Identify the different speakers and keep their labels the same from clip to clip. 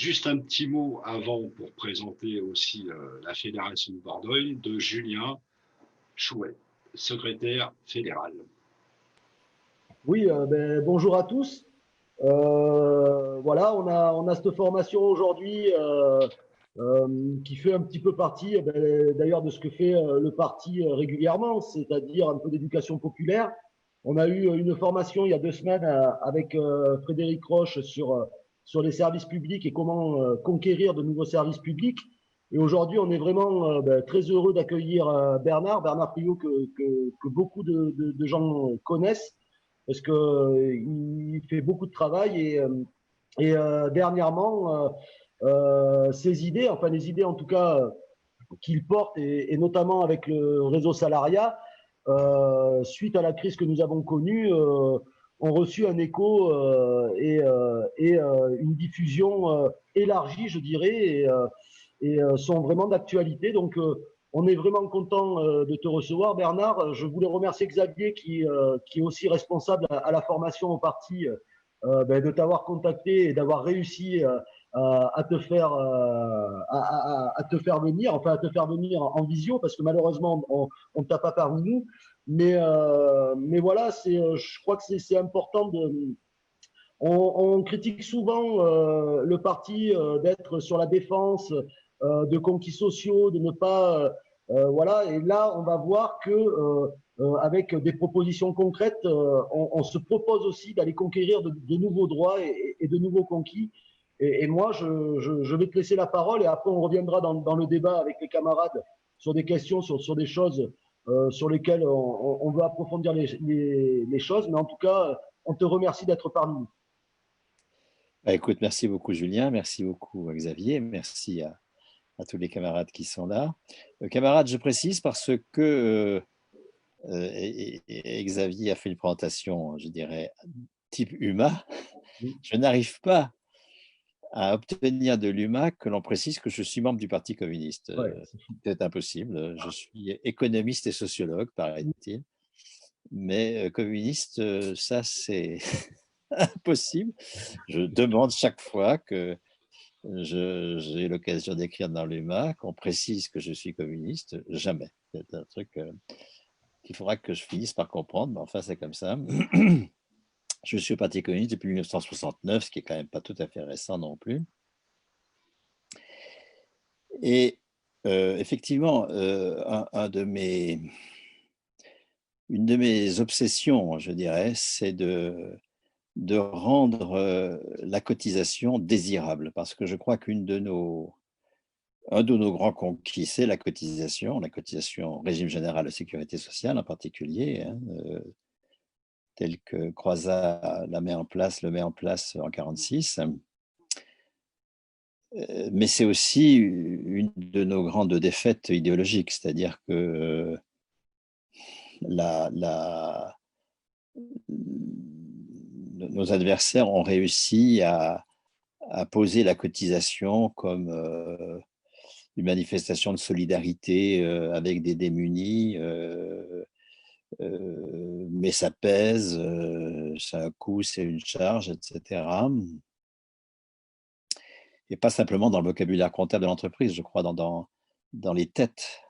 Speaker 1: juste un petit mot avant pour présenter aussi la Fédération de Bordeaux de Julien Chouet, secrétaire fédéral.
Speaker 2: Oui, bonjour à tous. Voilà, on a cette formation aujourd'hui euh, qui fait un petit peu partie d'ailleurs de ce que fait le parti régulièrement, c'est-à-dire un peu d'éducation populaire. On a eu une formation il y a 2 semaines avec Frédéric Roche sur les services publics et comment conquérir de nouveaux services publics. Et aujourd'hui, on est vraiment très heureux d'accueillir Bernard Friot que beaucoup de gens connaissent parce que il fait beaucoup de travail et dernièrement ses idées, enfin les idées en tout cas qu'il porte et notamment avec le réseau salariat, suite à la crise que nous avons connue, ont reçu un écho et une diffusion élargie, je dirais, et sont vraiment d'actualité. Donc, on est vraiment content de te recevoir, Bernard. Je voulais remercier Xavier qui est aussi responsable à la formation au parti, de t'avoir contacté et d'avoir réussi à te faire à te faire venir, enfin à te faire venir en visio, parce que malheureusement on ne t'a pas parmi nous. Mais voilà, je crois que c'est important on critique souvent le parti d'être sur la défense de conquis sociaux, de ne pas voilà. Et là, on va voir que avec des propositions concrètes, on se propose aussi d'aller conquérir de nouveaux droits et de nouveaux conquis. Et moi, je vais te laisser la parole et après on reviendra dans le débat avec les camarades sur des questions, sur des choses sur lesquelles on veut approfondir les choses. Mais en tout cas, on te remercie d'être parmi nous.
Speaker 3: Bah, écoute, merci beaucoup Julien, merci beaucoup Xavier, merci à tous les camarades qui sont là. Camarades, je précise parce que Xavier a fait une présentation, je dirais, type UMA. Je n'arrive pas à obtenir de l'UMA que l'on précise que je suis membre du Parti communiste.
Speaker 2: Ouais.
Speaker 3: C'est impossible. Je suis économiste et sociologue, paraît-il. Mais communiste, ça c'est impossible. Je demande chaque fois que j'ai l'occasion d'écrire dans l'UMA qu'on précise que je suis communiste. Jamais. C'est un truc qu'il faudra que je finisse par comprendre, mais enfin c'est comme ça. Je suis au Parti communiste depuis 1969, ce qui est quand même pas tout à fait récent non plus. Et effectivement, une de mes obsessions, je dirais, c'est de rendre la cotisation désirable, parce que je crois un de nos grands conquis, c'est la cotisation régime général de sécurité sociale en particulier, hein, tel que Croizat le met en place en 1946. Mais c'est aussi une de nos grandes défaites idéologiques, c'est-à-dire que nos adversaires ont réussi à poser la cotisation comme une manifestation de solidarité avec des démunis, mais ça pèse, c'est un coût, c'est une charge, etc. Et pas simplement dans le vocabulaire comptable de l'entreprise, je crois, dans les têtes,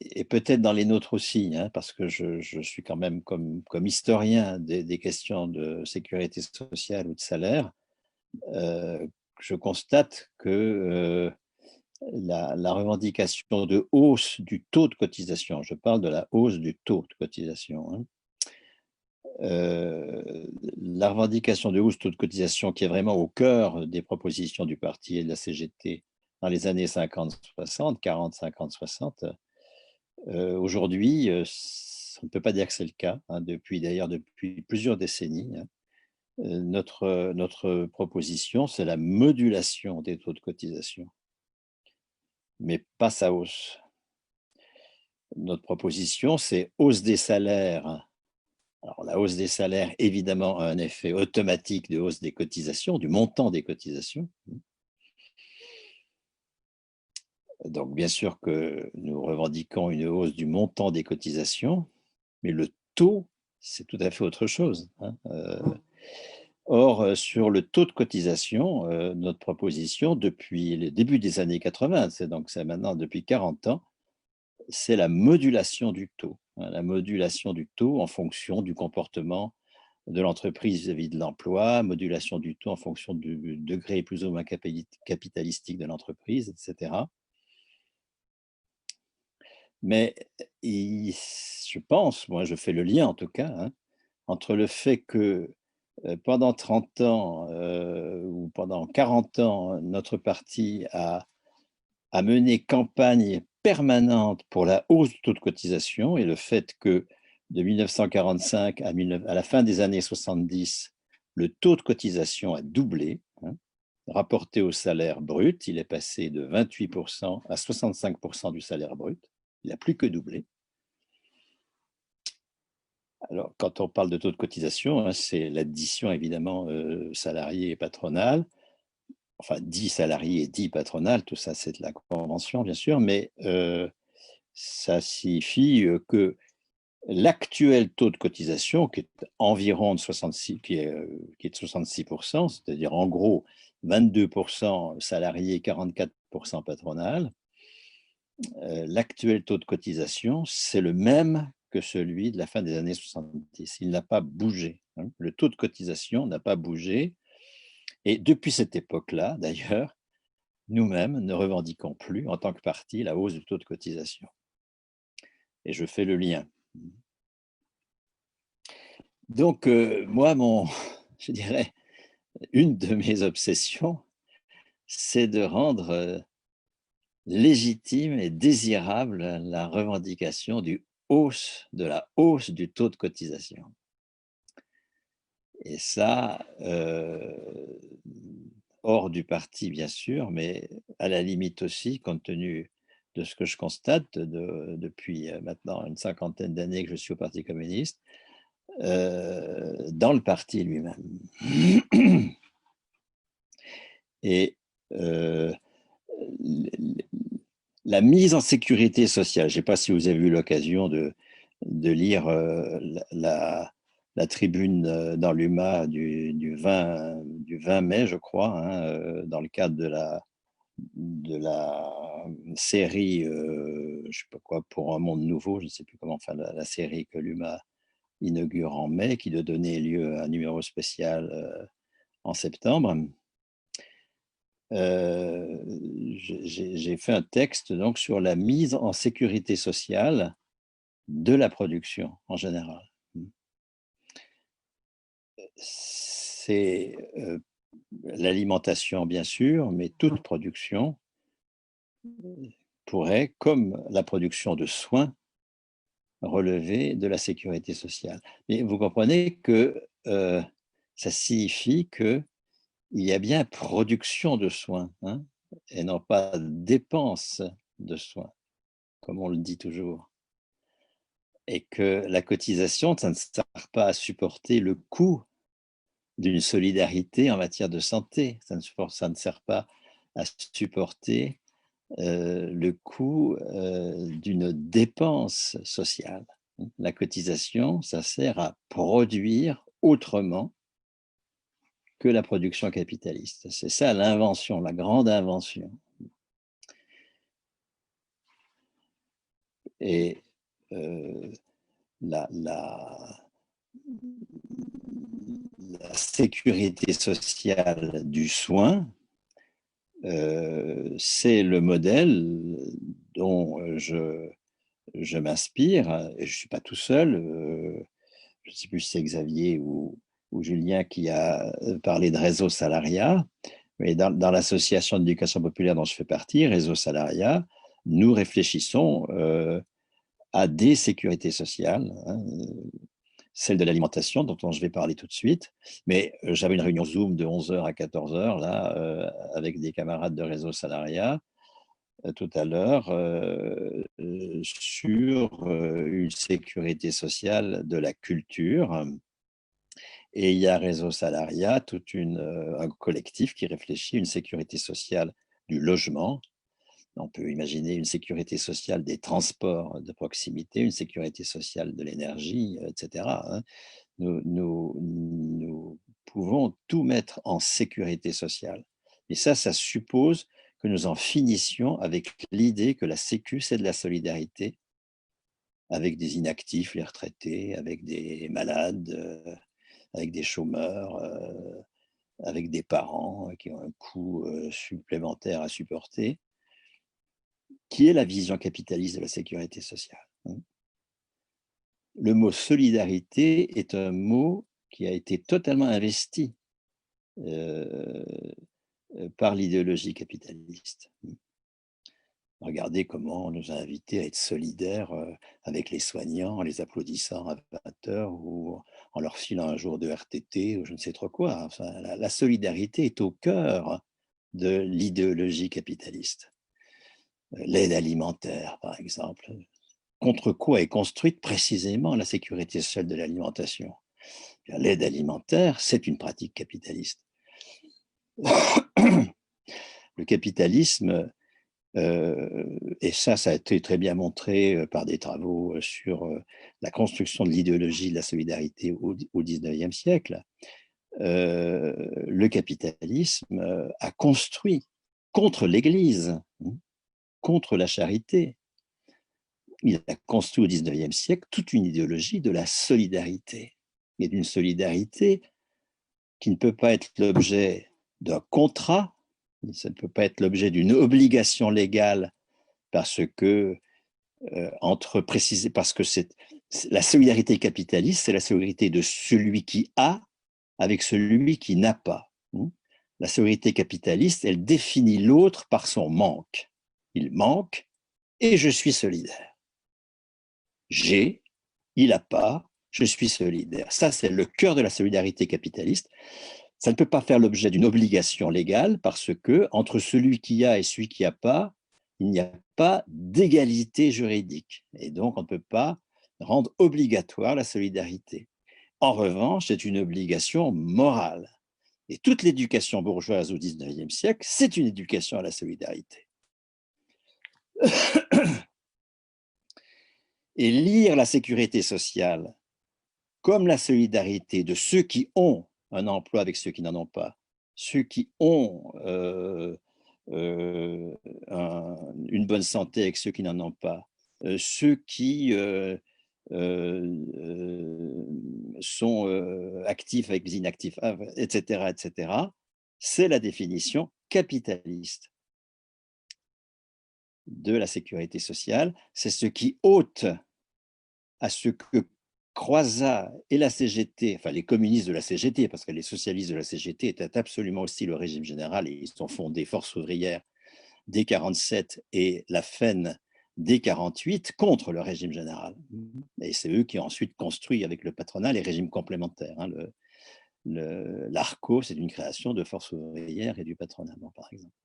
Speaker 3: et peut-être dans les nôtres aussi, hein, parce que je suis quand même comme historien des questions de sécurité sociale ou de salaire, je constate que la revendication de hausse du taux de cotisation, je parle de la hausse du taux de cotisation, hein, la revendication de hausse du taux de cotisation qui est vraiment au cœur des propositions du parti et de la CGT dans les années 50-60, 40-50-60, aujourd'hui, on ne peut pas dire que c'est le cas, hein, depuis plusieurs décennies. Hein. Notre proposition, c'est la modulation des taux de cotisation, mais pas sa hausse. Notre proposition, c'est hausse des salaires. Alors, la hausse des salaires, évidemment, a un effet automatique de hausse des cotisations, du montant des cotisations. Donc, bien sûr que nous revendiquons une hausse du montant des cotisations, mais le taux, c'est tout à fait autre chose. Hein. Or, sur le taux de cotisation, notre proposition, depuis le début des années 80, c'est maintenant depuis 40 ans, c'est la modulation du taux. La modulation du taux en fonction du comportement de l'entreprise vis-à-vis de l'emploi, modulation du taux en fonction du degré plus ou moins capitalistique de l'entreprise, etc. Mais je pense, moi je fais le lien en tout cas, hein, entre le fait que pendant 30 ans ou pendant 40 ans, notre parti a mené campagne permanente pour la hausse du taux de cotisation et le fait que de 1945 à la fin des années 70, le taux de cotisation a doublé, hein, rapporté au salaire brut, il est passé de 28% à 65% du salaire brut, il n'a plus que doublé. Alors, quand on parle de taux de cotisation, hein, c'est l'addition évidemment salarié et patronale, enfin 10 salariés et 10 patronales, tout ça c'est de la convention bien sûr, mais ça signifie que l'actuel taux de cotisation, qui est environ de 66, qui est de 66%, c'est-à-dire en gros 22% salariés, 44% patronales, l'actuel taux de cotisation, c'est le même que celui de la fin des années 70. Il n'a pas bougé. Hein. Le taux de cotisation n'a pas bougé. Et depuis cette époque-là, d'ailleurs, nous-mêmes ne revendiquons plus, en tant que parti, la hausse du taux de cotisation. Et je fais le lien. Donc, moi, je dirais, une de mes obsessions, c'est de rendre légitime et désirable la revendication de la hausse du taux de cotisation. Et ça, hors du parti, bien sûr, mais à la limite aussi, compte tenu de ce que je constate depuis maintenant une cinquantaine d'années que je suis au Parti communiste, dans le parti lui-même. Et la mise en sécurité sociale, je ne sais pas si vous avez eu l'occasion de lire la tribune dans l'UMA du 20 mai, je crois, hein, dans le cadre de la série, je ne sais pas quoi, pour un monde nouveau, je ne sais plus comment, enfin la série que l'UMA inaugure en mai, qui doit donner lieu à un numéro spécial en septembre. J'ai fait un texte donc sur la mise en sécurité sociale de la production en général. C'est l'alimentation, bien sûr, mais toute production pourrait, comme la production de soins, relever de la sécurité sociale. Mais vous comprenez que ça signifie qu'il y a bien production de soins, hein, et non pas dépense de soins, comme on le dit toujours. Et que la cotisation, ça ne sert pas à supporter le coût d'une solidarité en matière de santé. Ça ne sert pas à supporter le coût d'une dépense sociale. La cotisation, ça sert à produire autrement que la production capitaliste. C'est ça l'invention, la grande invention. Et la sécurité sociale du soin, c'est le modèle dont je m'inspire, et je ne suis pas tout seul. Je ne sais plus si c'est Xavier ou Julien qui a parlé de réseau salariat, mais dans l'association d'éducation populaire dont je fais partie, Réseau Salariat, nous réfléchissons à des sécurités sociales, hein, celle de l'alimentation dont je vais parler tout de suite, mais j'avais une réunion Zoom de 11h à 14h là, avec des camarades de Réseau Salariat tout à l'heure sur une sécurité sociale de la culture. Et il y a Réseau Salariat, un collectif qui réfléchit à une sécurité sociale du logement. On peut imaginer une sécurité sociale des transports de proximité, une sécurité sociale de l'énergie, etc. Nous pouvons tout mettre en sécurité sociale. Et ça suppose que nous en finissions avec l'idée que la Sécu, c'est de la solidarité avec des inactifs, les retraités, avec des malades, avec des chômeurs, avec des parents qui ont un coût supplémentaire à supporter, qui est la vision capitaliste de la sécurité sociale. Le mot solidarité est un mot qui a été totalement investi par l'idéologie capitaliste. Regardez comment on nous a invités à être solidaires avec les soignants en les applaudissant à 20h ou en leur filant un jour de RTT ou je ne sais trop quoi. Enfin, la solidarité est au cœur de l'idéologie capitaliste. L'aide alimentaire, par exemple. Contre quoi est construite précisément la sécurité sociale de l'alimentation? L'aide alimentaire, c'est une pratique capitaliste. Le capitalisme, et ça a été très bien montré par des travaux sur la construction de l'idéologie de la solidarité au XIXe siècle, le capitalisme a construit contre l'Église, contre la charité. Il a construit au XIXe siècle toute une idéologie de la solidarité, et d'une solidarité qui ne peut pas être l'objet d'un contrat, ça ne peut pas être l'objet d'une obligation légale, parce que parce que la solidarité capitaliste, c'est la solidarité de celui qui a avec celui qui n'a pas. La solidarité capitaliste, elle définit l'autre par son manque. Il manque et je suis solidaire. J'ai, il n'a pas, je suis solidaire. Ça, c'est le cœur de la solidarité capitaliste. Ça ne peut pas faire l'objet d'une obligation légale parce que entre celui qui a et celui qui n'a pas, il n'y a pas d'égalité juridique. Et donc, on ne peut pas rendre obligatoire la solidarité. En revanche, c'est une obligation morale. Et toute l'éducation bourgeoise au XIXe siècle, c'est une éducation à la solidarité. Et lire la sécurité sociale comme la solidarité de ceux qui ont un emploi avec ceux qui n'en ont pas, ceux qui ont une bonne santé avec ceux qui n'en ont pas, ceux qui sont actifs avec les inactifs, etc., etc., c'est la définition capitaliste de la sécurité sociale. C'est ce qui ôte à ce que Croizat et la CGT, enfin les communistes de la CGT, parce que les socialistes de la CGT étaient absolument hostiles au régime général et ils ont fondé Force ouvrière dès 1947 et la FEN dès 1948 contre le régime général. Et c'est eux qui ont ensuite construit avec le patronat les régimes complémentaires. L'ARCO, c'est une création de Force ouvrière et du patronat, par exemple.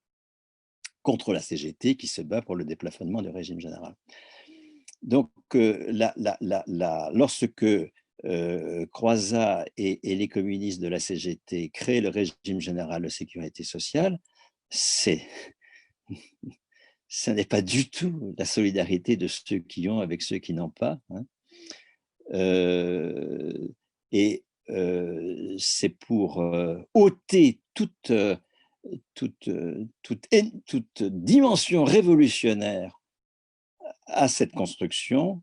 Speaker 3: Contre la CGT qui se bat pour le déplafonnement du régime général. Donc, lorsque Croizat et les communistes de la CGT créent le régime général de sécurité sociale, ce n'est pas du tout la solidarité de ceux qui ont avec ceux qui n'ont pas. Et c'est pour ôter toute dimension révolutionnaire à cette construction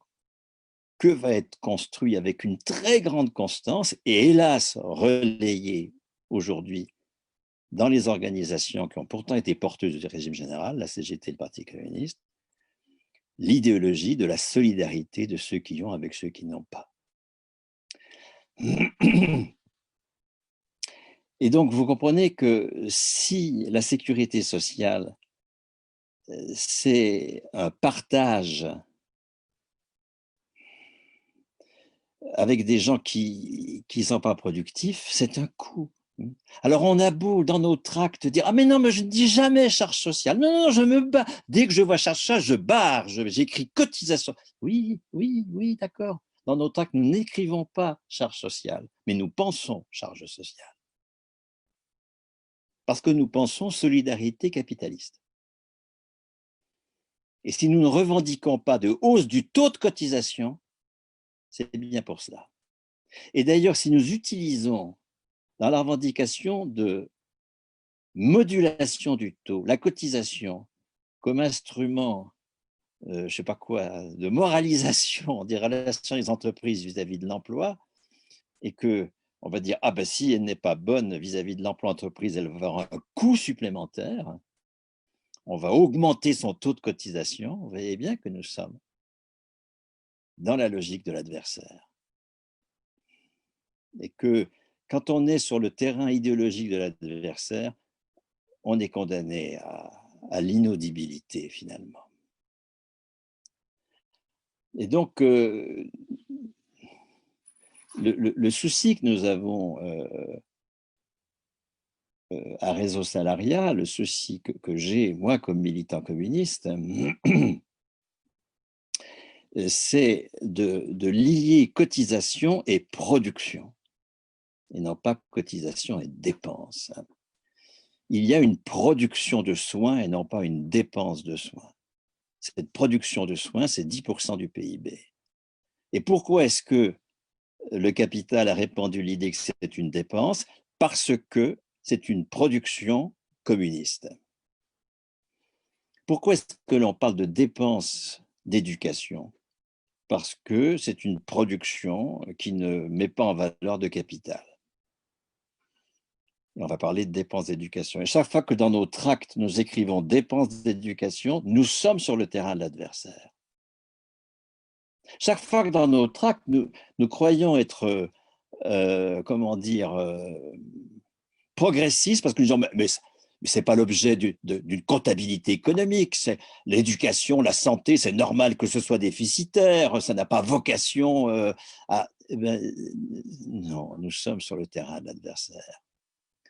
Speaker 3: que va être construit avec une très grande constance et hélas relayée aujourd'hui dans les organisations qui ont pourtant été porteuses du régime général, la CGT et le Parti communiste, l'idéologie de la solidarité de ceux qui ont avec ceux qui n'ont pas. Et donc vous comprenez que si la sécurité sociale c'est un partage avec des gens qui ne sont pas productifs, c'est un coût. Alors on a beau dans nos tracts dire « Ah mais non, mais je ne dis jamais charge sociale. Non, non, je me bats. Dès que je vois charge sociale, je barre. J'écris cotisation. » Oui, d'accord. Dans nos tracts, nous n'écrivons pas charge sociale, mais nous pensons charge sociale. Parce que nous pensons solidarité capitaliste. Et si nous ne revendiquons pas de hausse du taux de cotisation, c'est bien pour cela. Et d'ailleurs, si nous utilisons dans la revendication de modulation du taux, la cotisation comme instrument, je ne sais pas quoi, de moralisation des relations des entreprises vis-à-vis de l'emploi, et que on va dire, ah ben si elle n'est pas bonne vis-à-vis de l'emploi entreprise, elle va avoir un coût supplémentaire, on va augmenter son taux de cotisation. Vous voyez bien que nous sommes dans la logique de l'adversaire. Et que quand on est sur le terrain idéologique de l'adversaire, on est condamné à l'inaudibilité finalement. Et donc, le souci que nous avons à Réseau Salariat, le souci que j'ai, moi, comme militant communiste, c'est de lier cotisation et production, et non pas cotisation et dépense. Il y a une production de soins et non pas une dépense de soins. Cette production de soins, c'est 10% du PIB. Et pourquoi est-ce que le capital a répandu l'idée que c'est une dépense? Parce que c'est une production communiste. Pourquoi est-ce que l'on parle de dépenses d'éducation? Parce que c'est une production qui ne met pas en valeur de capital. Et on va parler de dépenses d'éducation. Et chaque fois que dans nos tracts, nous écrivons dépenses d'éducation, nous sommes sur le terrain de l'adversaire. Chaque fois que dans nos tracts, nous croyons être, comment dire, progressistes, parce que nous disons, mais ce n'est pas l'objet d'une comptabilité économique, c'est l'éducation, la santé, c'est normal que ce soit déficitaire, ça n'a pas vocation à… Eh ben, non, nous sommes sur le terrain de l'adversaire.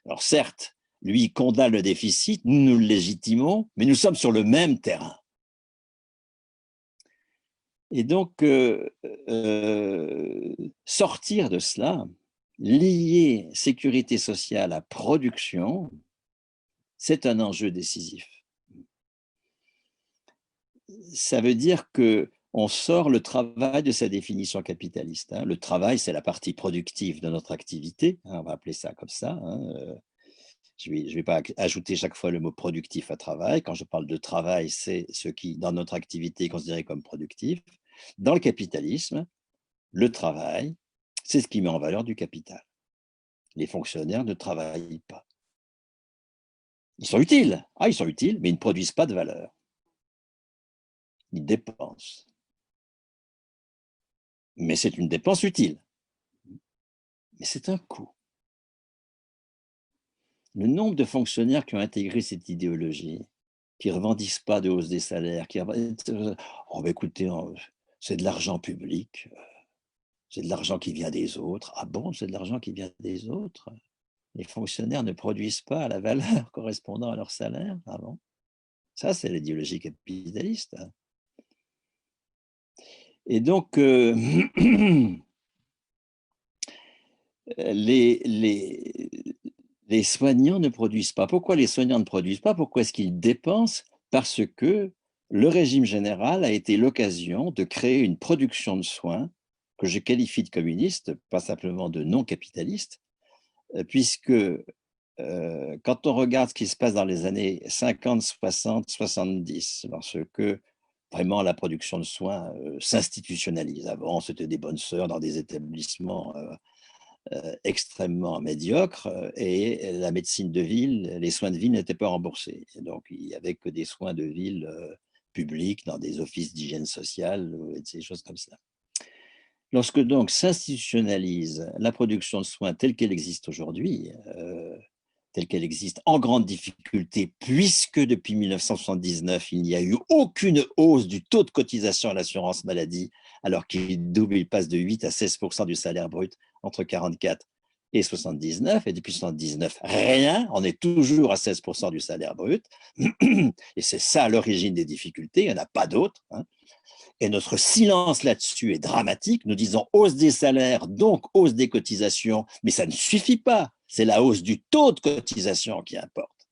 Speaker 3: Alors certes, lui condamne le déficit, nous le légitimons, mais nous sommes sur le même terrain. Et donc, sortir de cela, lier sécurité sociale à production, c'est un enjeu décisif. Ça veut dire qu'on sort le travail de sa définition capitaliste. Le travail, c'est la partie productive de notre activité, on va appeler ça comme ça. Je ne vais pas ajouter chaque fois le mot productif à travail. Quand je parle de travail, c'est ce qui, dans notre activité, est considéré comme productif. Dans le capitalisme, le travail, c'est ce qui met en valeur du capital. Les fonctionnaires ne travaillent pas. Ils sont utiles. Ils sont utiles, mais ils ne produisent pas de valeur. Ils dépensent. Mais c'est une dépense utile. Mais c'est un coût. Le nombre de fonctionnaires qui ont intégré cette idéologie, qui ne revendiquent pas de hausse des salaires, écoutez, c'est de l'argent public, c'est de l'argent qui vient des autres. Ah bon, c'est de l'argent qui vient des autres? Les fonctionnaires ne produisent pas la valeur correspondant à leur salaire? Ah bon? Ça, c'est l'idéologie capitaliste. Et donc, les soignants ne produisent pas. Pourquoi les soignants ne produisent pas? Pourquoi est-ce qu'ils dépensent? Parce que le régime général a été l'occasion de créer une production de soins que je qualifie de communiste, pas simplement de non capitaliste, puisque quand on regarde ce qui se passe dans les années 50, 60, 70, lorsque vraiment la production de soins s'institutionnalise. Avant, c'était des bonnes sœurs dans des établissements extrêmement médiocres et la médecine de ville, les soins de ville n'étaient pas remboursés. Et donc, il n'y avait que des soins de ville publics dans des offices d'hygiène sociale et des choses comme ça. Lorsque donc s'institutionnalise la production de soins telle qu'elle existe aujourd'hui, telle qu'elle existe en grande difficulté, puisque depuis 1979, il n'y a eu aucune hausse du taux de cotisation à l'assurance maladie, alors qu'il double, il passe de 8 à 16% du salaire brut entre 44 et 79, et depuis 79, rien, on est toujours à 16% du salaire brut, et c'est ça l'origine des difficultés, il n'y en a pas d'autres, Et notre silence là-dessus est dramatique. Nous disons hausse des salaires, donc hausse des cotisations, mais ça ne suffit pas. C'est la hausse du taux de cotisation qui importe.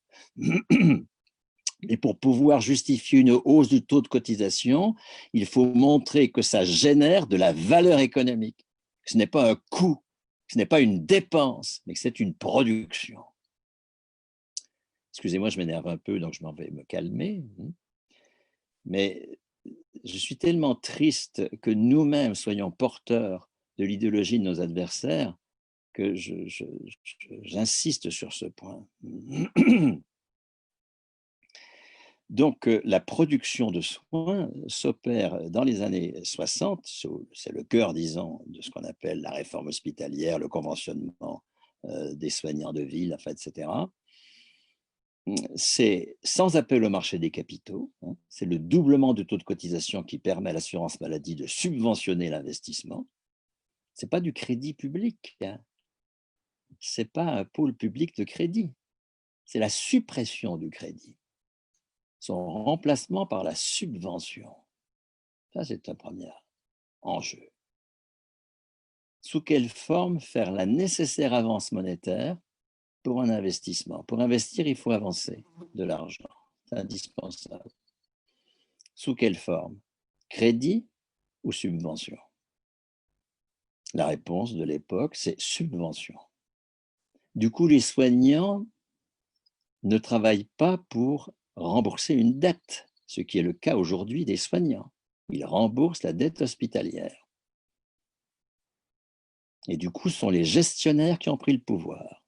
Speaker 3: Et pour pouvoir justifier une hausse du taux de cotisation, il faut montrer que ça génère de la valeur économique. Ce n'est pas un coût Ce n'est pas une dépense, mais que c'est une production. Excusez-moi, je m'énerve un peu, donc je m'en vais me calmer. Mais je suis tellement triste que nous-mêmes soyons porteurs de l'idéologie de nos adversaires que j'insiste sur ce point. Donc, la production de soins s'opère dans les années 60, c'est le cœur, disons, de ce qu'on appelle la réforme hospitalière, le conventionnement des soignants de ville, enfin, etc. C'est sans appel au marché des capitaux, hein, c'est le doublement du taux de cotisation qui permet à l'assurance maladie de subventionner l'investissement. Ce n'est pas du crédit public, hein. Ce n'est pas un pôle public de crédit, c'est la suppression du crédit, son remplacement par la subvention. Ça, c'est un premier enjeu. Sous quelle forme faire la nécessaire avance monétaire pour un investissement? Pour investir, il faut avancer de l'argent, c'est indispensable. Sous quelle forme? Crédit ou subvention? La réponse de l'époque, c'est subvention. Du coup, les soignants ne travaillent pas pour rembourser une dette, ce qui est le cas aujourd'hui des soignants. Ils remboursent la dette hospitalière. Et du coup, ce sont les gestionnaires qui ont pris le pouvoir.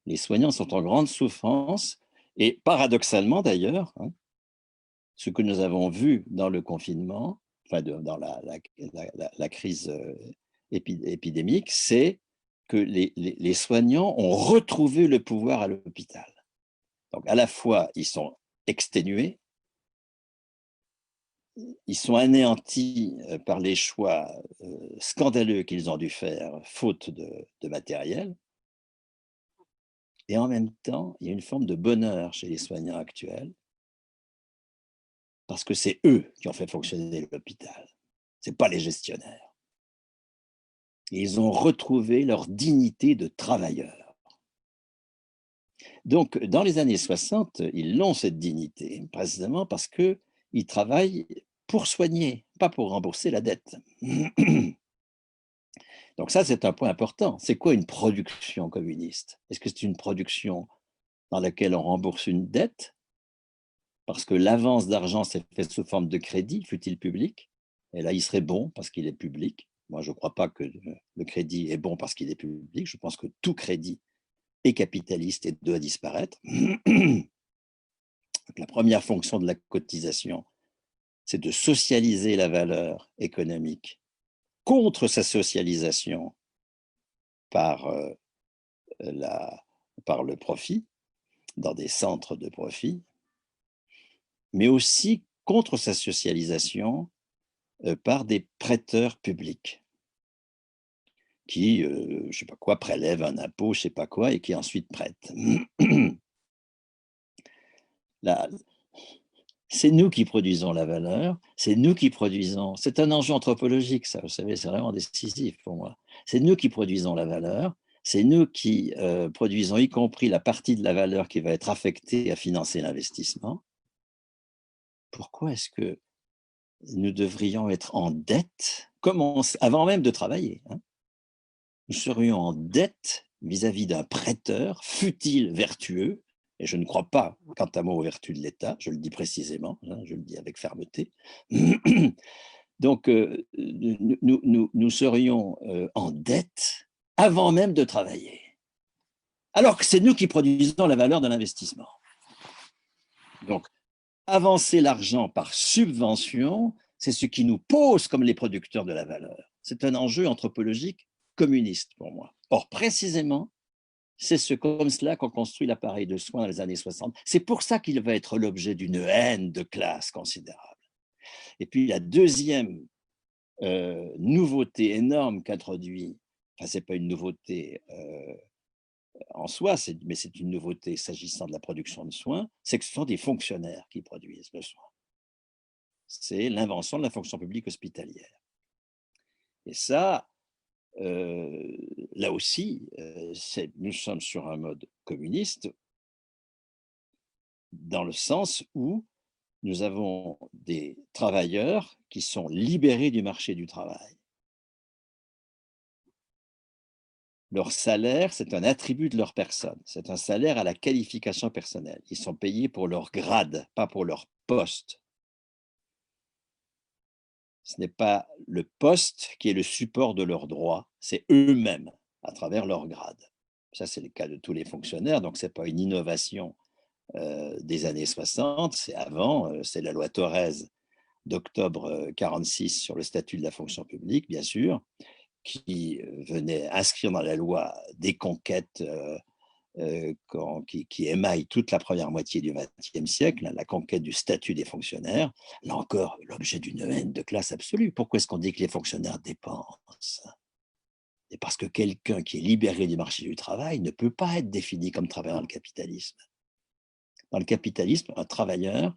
Speaker 3: Les soignants sont en grande souffrance et paradoxalement d'ailleurs, hein, ce que nous avons vu dans le confinement, enfin dans la crise épidémique, c'est que les soignants ont retrouvé le pouvoir à l'hôpital. Donc à la fois, ils sont exténués, ils sont anéantis par les choix scandaleux qu'ils ont dû faire, faute de matériel, et en même temps, il y a une forme de bonheur chez les soignants actuels, parce que c'est eux qui ont fait fonctionner l'hôpital, ce n'est pas les gestionnaires. Et ils ont retrouvé leur dignité de travailleurs. Donc, dans les années 60, ils ont cette dignité, précisément parce qu'ils travaillent pour soigner, pas pour rembourser la dette. Donc ça, c'est un point important. C'est quoi une production communiste? Est-ce que c'est une production dans laquelle on rembourse une dette parce que l'avance d'argent s'est faite sous forme de crédit, fût-il public? Et là, il serait bon parce qu'il est public. Moi, je ne crois pas que le crédit est bon parce qu'il est public. Je pense que tout crédit est capitaliste et doit disparaître. La première fonction de la cotisation, c'est de socialiser la valeur économique contre sa socialisation par le profit, dans des centres de profit, mais aussi contre sa socialisation par des prêteurs publics qui, je ne sais pas quoi, prélèvent un impôt, je ne sais pas quoi, et qui ensuite prêtent. C'est nous qui produisons la valeur, c'est nous qui produisons, c'est un enjeu anthropologique, ça, vous savez, c'est vraiment décisif pour moi. C'est nous qui produisons la valeur, c'est nous qui produisons y compris la partie de la valeur qui va être affectée à financer l'investissement. Pourquoi est-ce que nous devrions être en dette, avant même de travailler, hein? Nous serions en dette vis-à-vis d'un prêteur, fût-il vertueux, et je ne crois pas, quant à moi, aux vertus de l'État, je le dis précisément, hein, je le dis avec fermeté. Donc, nous serions en dette avant même de travailler, alors que c'est nous qui produisons la valeur de l'investissement. Donc, avancer l'argent par subvention, c'est ce qui nous pose comme les producteurs de la valeur. C'est un enjeu anthropologique communiste pour moi. Or, précisément, c'est comme cela qu'on construit l'appareil de soins dans les années 60. C'est pour ça qu'il va être l'objet d'une haine de classe considérable. Et puis, la deuxième nouveauté énorme qu'introduit, enfin, ce n'est pas une nouveauté en soi, mais c'est une nouveauté s'agissant de la production de soins, c'est que ce sont des fonctionnaires qui produisent le soin. C'est l'invention de la fonction publique hospitalière. Et ça, là aussi, nous sommes sur un mode communiste dans le sens où nous avons des travailleurs qui sont libérés du marché du travail. Leur salaire, c'est un attribut de leur personne. C'est un salaire à la qualification personnelle. Ils sont payés pour leur grade, pas pour leur poste. Ce n'est pas le poste qui est le support de leurs droits, c'est eux-mêmes à travers leur grade. Ça, c'est le cas de tous les fonctionnaires, donc ce n'est pas une innovation des années 60, c'est avant, c'est la loi Thorez d'octobre 46 sur le statut de la fonction publique, bien sûr, qui venait inscrire dans la loi des conquêtes qui émaillent toute la première moitié du XXe siècle, la conquête du statut des fonctionnaires, là encore, l'objet d'une haine de classe absolue. Pourquoi est-ce qu'on dit que les fonctionnaires dépensent? C'est parce que quelqu'un qui est libéré du marché du travail ne peut pas être défini comme travaillant dans le capitalisme. Dans le capitalisme, un travailleur,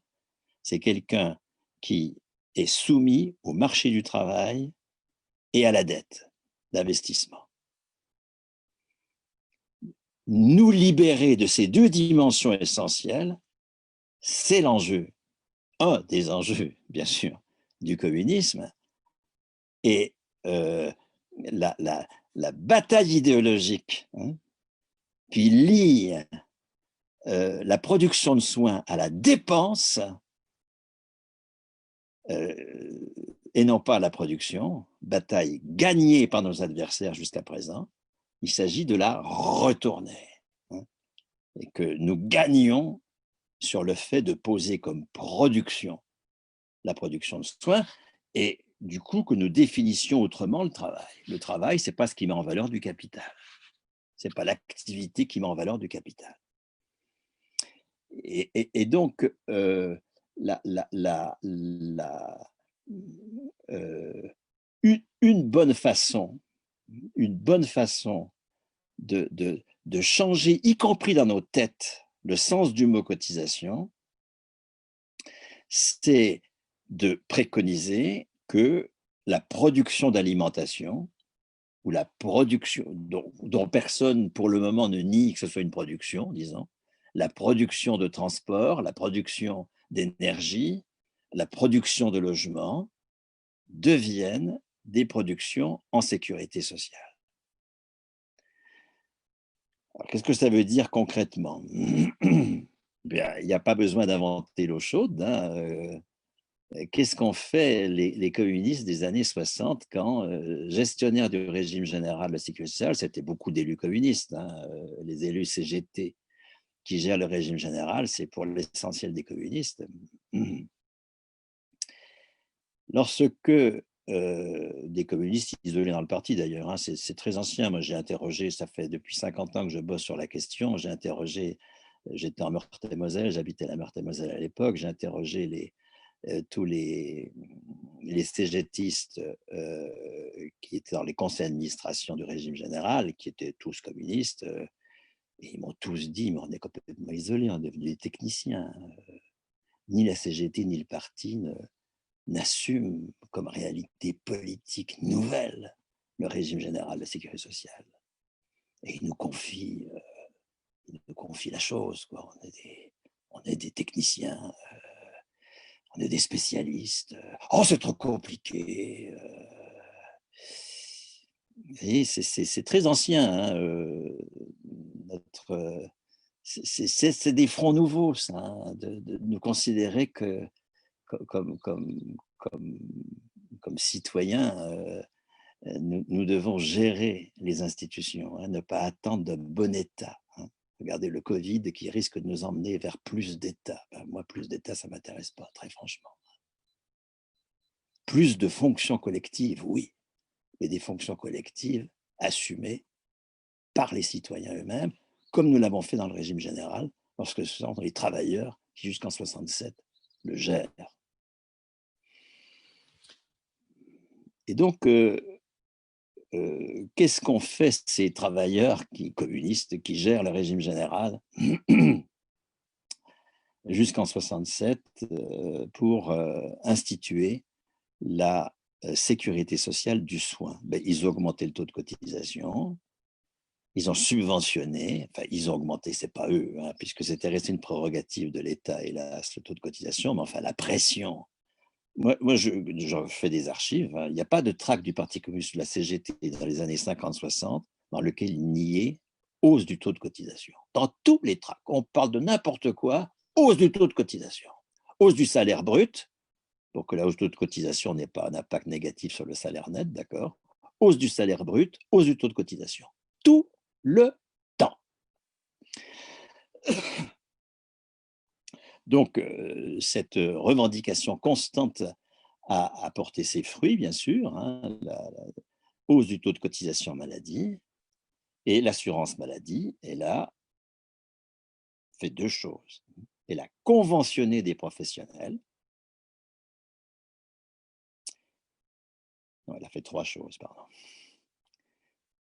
Speaker 3: c'est quelqu'un qui est soumis au marché du travail et à la dette d'investissement. Nous libérer de ces deux dimensions essentielles, c'est l'enjeu, un des enjeux, bien sûr, du communisme. Et la bataille idéologique qui lie la production de soins à la dépense, et non pas à la production, bataille gagnée par nos adversaires jusqu'à présent, il s'agit de la retourner. Et que nous gagnions sur le fait de poser comme production la production de soins, et du coup que nous définissions autrement le travail. Le travail, ce n'est pas ce qui met en valeur du capital. Ce n'est pas l'activité qui met en valeur du capital. Et donc, une bonne façon de changer, y compris dans nos têtes, le sens du mot cotisation, c'est de préconiser que la production d'alimentation, ou la production dont personne pour le moment ne nie que ce soit une production, disons, la production de transport, la production d'énergie, la production de logement, deviennent des productions en sécurité sociale. Qu'est-ce que ça veut dire concrètement? Bien, il n'y a pas besoin d'inventer l'eau chaude. Qu'est-ce qu'ont fait les communistes des années 60 quand, gestionnaire du régime général de la sécurité sociale, c'était beaucoup d'élus communistes, les élus CGT qui gèrent le régime général, c'est pour l'essentiel des communistes. Lorsque des communistes isolés dans le parti d'ailleurs, c'est très ancien, moi j'ai interrogé, ça fait depuis 50 ans que je bosse sur la question, j'ai interrogé, j'étais en Meurthe-et-Moselle, j'habitais la Meurthe-et-Moselle à l'époque, j'ai interrogé tous les CGTistes qui étaient dans les conseils d'administration du régime général, qui étaient tous communistes, et ils m'ont tous dit, mais on est complètement isolés, on est devenus des techniciens. Ni la CGT ni le parti n'assument comme réalité politique nouvelle le régime général de la sécurité sociale. Et ils nous confient la chose, quoi. On est des techniciens, on est des spécialistes. Oh, c'est trop compliqué. C'est très ancien. C'est des fronts nouveaux, ça, de nous considérer que comme citoyens, nous devons gérer les institutions, ne pas attendre de bon état. Regardez le Covid qui risque de nous emmener vers plus d'État. Moi, plus d'État, ça ne m'intéresse pas, très franchement. Plus de fonctions collectives, oui, mais des fonctions collectives assumées par les citoyens eux-mêmes, comme nous l'avons fait dans le régime général, lorsque ce sont les travailleurs qui, jusqu'en 67, le gèrent. Et donc, qu'est-ce qu'ont fait ces travailleurs communistes qui gèrent le régime général jusqu'en 67 pour instituer la sécurité sociale du soin? Ils ont augmenté le taux de cotisation, ils ont subventionné, enfin ils ont augmenté, c'est pas eux, puisque c'était resté une prérogative de l'État, hélas, le taux de cotisation, mais enfin la pression. Moi je fais des archives, il n'y a pas de tract du Parti communiste de la CGT dans les années 50-60, dans lequel il niait hausse du taux de cotisation. Dans tous les tracts, on parle de n'importe quoi, hausse du taux de cotisation, hausse du salaire brut, pour que la hausse du taux de cotisation n'ait pas un impact négatif sur le salaire net, d'accord? Hausse du salaire brut, hausse du taux de cotisation. Tout le temps. Donc, cette revendication constante a apporté ses fruits, bien sûr, hein, la hausse du taux de cotisation maladie, et l'assurance maladie, elle a fait deux choses. Elle a conventionné des professionnels. Non, elle a fait trois choses, pardon.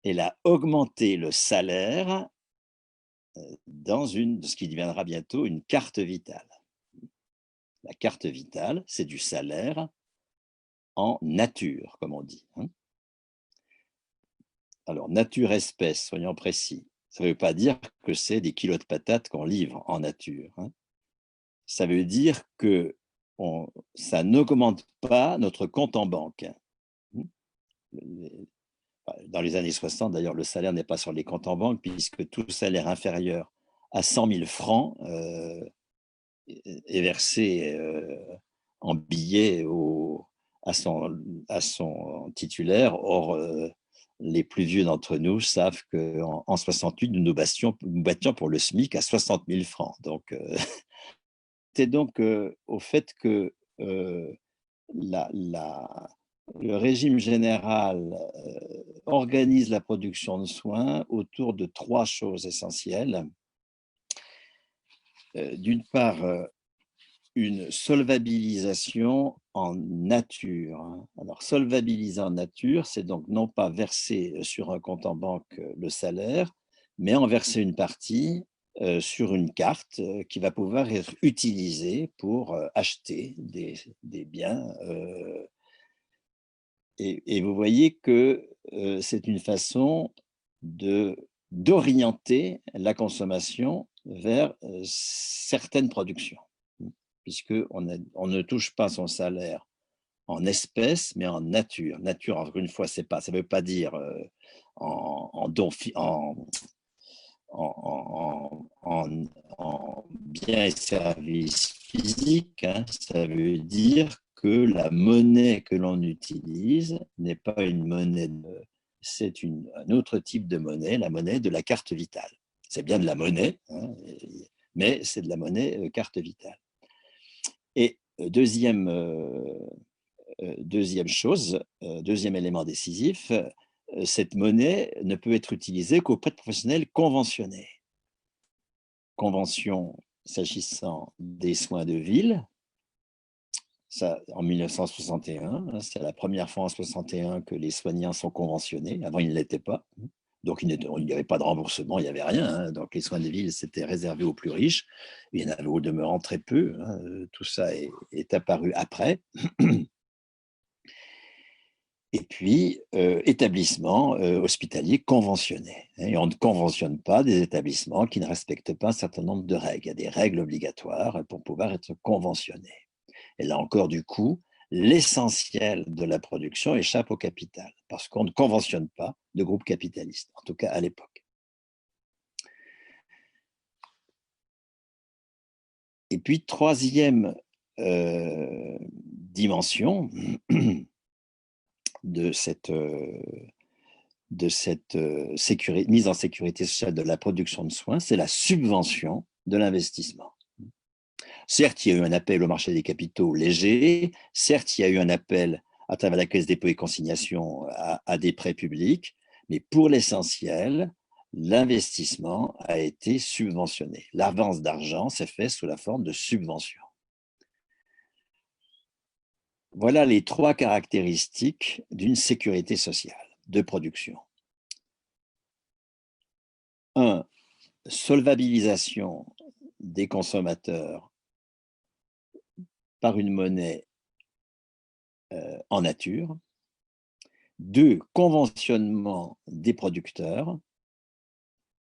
Speaker 3: Elle a augmenté le salaire dans ce qui deviendra bientôt une carte vitale. La carte vitale, c'est du salaire en nature, comme on dit. Alors, nature-espèce, soyons précis. Ça ne veut pas dire que c'est des kilos de patates qu'on livre en nature. Ça veut dire que ça n'augmente pas notre compte en banque. Dans les années 60, d'ailleurs, le salaire n'est pas sur les comptes en banque, puisque tout salaire inférieur à 100 000 francs est versé en billets à son titulaire. Or, les plus vieux d'entre nous savent qu'en 68, nous nous battions pour le SMIC à 60 000 francs. Donc, c'est donc au fait que le régime général organise la production de soins autour de trois choses essentielles. D'une part, une solvabilisation en nature. Alors, solvabiliser en nature, c'est donc non pas verser sur un compte en banque le salaire, mais en verser une partie sur une carte qui va pouvoir être utilisée pour acheter des biens. Et vous voyez que c'est une façon d'orienter la consommation vers certaines productions, puisqu'on ne touche pas son salaire en espèces, mais en nature. Nature, encore une fois, ça ne veut pas dire en biens et services physiques, ça veut dire que la monnaie que l'on utilise n'est pas une monnaie, c'est un autre type de monnaie, la monnaie de la carte vitale. C'est bien de la monnaie, mais c'est de la monnaie carte vitale. Et deuxième chose, deuxième élément décisif, cette monnaie ne peut être utilisée qu'auprès de professionnels conventionnés. Convention s'agissant des soins de ville, ça, en 1961, c'est la première fois en 1961 que les soignants sont conventionnés. Avant, ils ne l'étaient pas. Donc, il n'y avait pas de remboursement, il n'y avait rien. Donc, les soins de ville, c'était réservé aux plus riches. Il y en avait au demeurant très peu. Tout ça est apparu après. Et puis, établissements hospitaliers conventionnés. Et on ne conventionne pas des établissements qui ne respectent pas un certain nombre de règles. Il y a des règles obligatoires pour pouvoir être conventionnés. Et là encore, du coup, l'essentiel de la production échappe au capital, parce qu'on ne conventionne pas de groupe capitaliste, en tout cas à l'époque. Et puis, troisième dimension de cette mise en sécurité sociale de la production de soins, c'est la subvention de l'investissement. Certes, il y a eu un appel au marché des capitaux léger, certes, il y a eu un appel à travers la Caisse des dépôts et consignations à des prêts publics, mais pour l'essentiel, l'investissement a été subventionné. L'avance d'argent s'est fait sous la forme de subventions. Voilà les trois caractéristiques d'une sécurité sociale de production. 1. Solvabilisation des consommateurs par une monnaie en nature. 2. Conventionnement des producteurs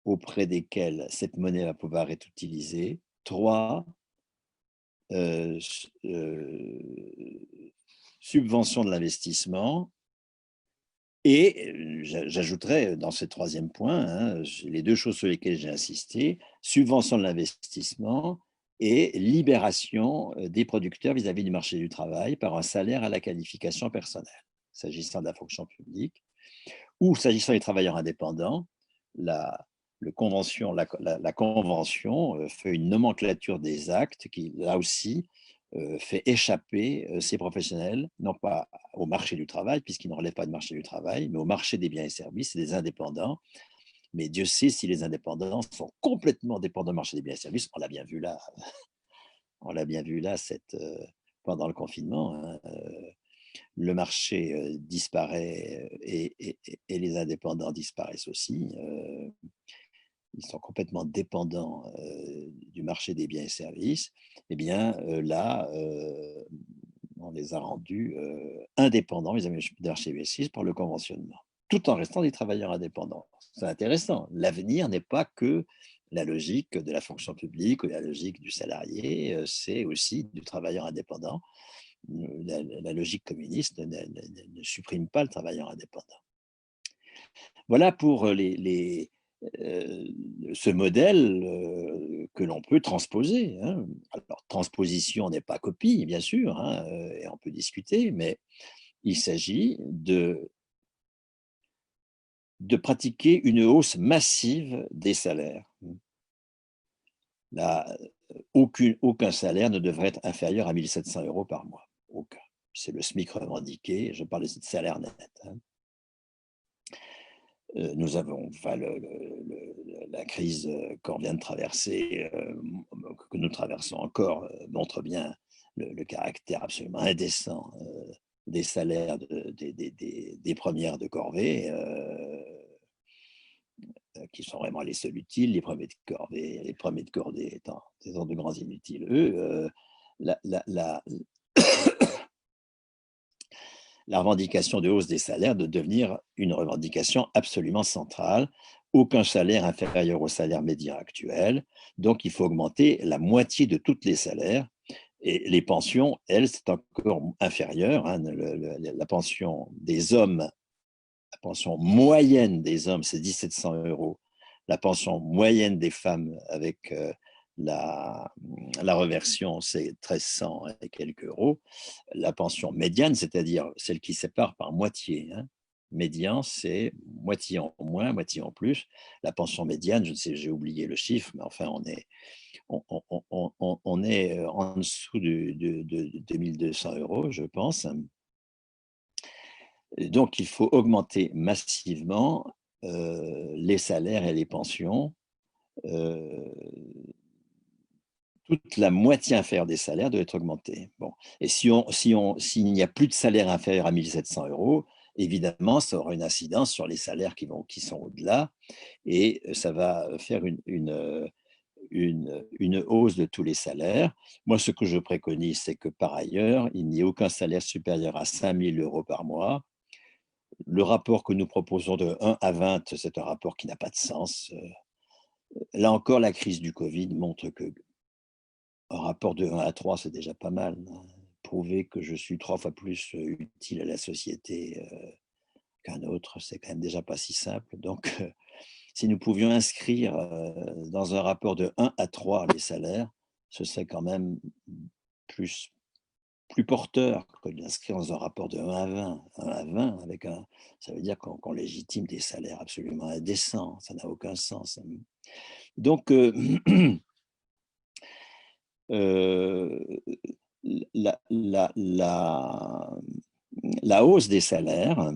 Speaker 3: auprès desquels cette monnaie va pouvoir être utilisée. 3. Subvention de l'investissement. Et j'ajouterais dans ce troisième point, hein, les deux choses sur lesquelles j'ai insisté, subvention de l'investissement et libération des producteurs vis-à-vis du marché du travail par un salaire à la qualification personnelle, s'agissant de la fonction publique, ou s'agissant des travailleurs indépendants. La convention fait une nomenclature des actes qui, là aussi, fait échapper ces professionnels, non pas au marché du travail, puisqu'ils ne relèvent pas du marché du travail, mais au marché des biens et services et des indépendants. Mais Dieu sait si les indépendants sont complètement dépendants du marché des biens et services. On l'a bien vu là, pendant le confinement. Hein, le marché disparaît et les indépendants disparaissent aussi. Ils sont complètement dépendants du marché des biens et services. Eh bien, là, on les a rendus indépendants, les amis de marché des biens et services, par le conventionnement, tout en restant des travailleurs indépendants. C'est intéressant. L'avenir n'est pas que la logique de la fonction publique ou la logique du salarié, c'est aussi du travailleur indépendant. La logique communiste ne supprime pas le travailleur indépendant. Voilà pour ce modèle que l'on peut transposer. Hein. Alors, transposition n'est pas copie, bien sûr, hein, et on peut discuter, mais il s'agit de pratiquer une hausse massive des salaires. Là, aucun salaire ne devrait être inférieur à 1 700 € par mois. Aucun. C'est le SMIC revendiqué, je parle de salaire net. Hein. Nous avons, la crise qu'on vient de traverser, que nous traversons encore, montre bien le caractère absolument indécent des salaires des premières de corvée, qui sont vraiment les seuls utiles, les premiers de corvée, les premiers de cordée étant de grands inutiles. Eux, la revendication de hausse des salaires de devenir une revendication absolument centrale. Aucun salaire inférieur au salaire médian actuel. Donc, il faut augmenter la moitié de tous les salaires. Et les pensions, elles, c'est encore inférieur. Hein. La pension des hommes, la pension moyenne des hommes, c'est 1 700 €. La pension moyenne des femmes avec la reversion, c'est 1 300 et quelques euros. La pension médiane, c'est-à-dire celle qui sépare par moitié, hein. Médian, c'est moitié en moins, moitié en plus. La pension médiane, je ne sais, j'ai oublié le chiffre, mais enfin, on est en dessous de 2 200 €, je pense. Donc, il faut augmenter massivement les salaires et les pensions. Toute la moitié inférieure des salaires doit être augmentée. Bon. Et s'il n'y a plus de salaire inférieur à 1 700 €, évidemment, ça aura une incidence sur les salaires qui sont au-delà, et ça va faire une hausse de tous les salaires. Moi, ce que je préconise, c'est que par ailleurs, il n'y ait aucun salaire supérieur à 5 000 € par mois. Le rapport que nous proposons de 1 à 20, c'est un rapport qui n'a pas de sens. Là encore, la crise du Covid montre que un rapport de 1 à 3, c'est déjà pas mal. Hein. Prouver que je suis 3 fois plus utile à la société qu'un autre, c'est quand même déjà pas si simple. Donc, si nous pouvions inscrire dans un rapport de 1 à 3 les salaires, ce serait quand même plus porteur que d'inscrire dans un rapport de 1 à 20. 1 à 20, ça veut dire qu'on légitime des salaires absolument indécents. Ça n'a aucun sens. Donc, la hausse des salaires,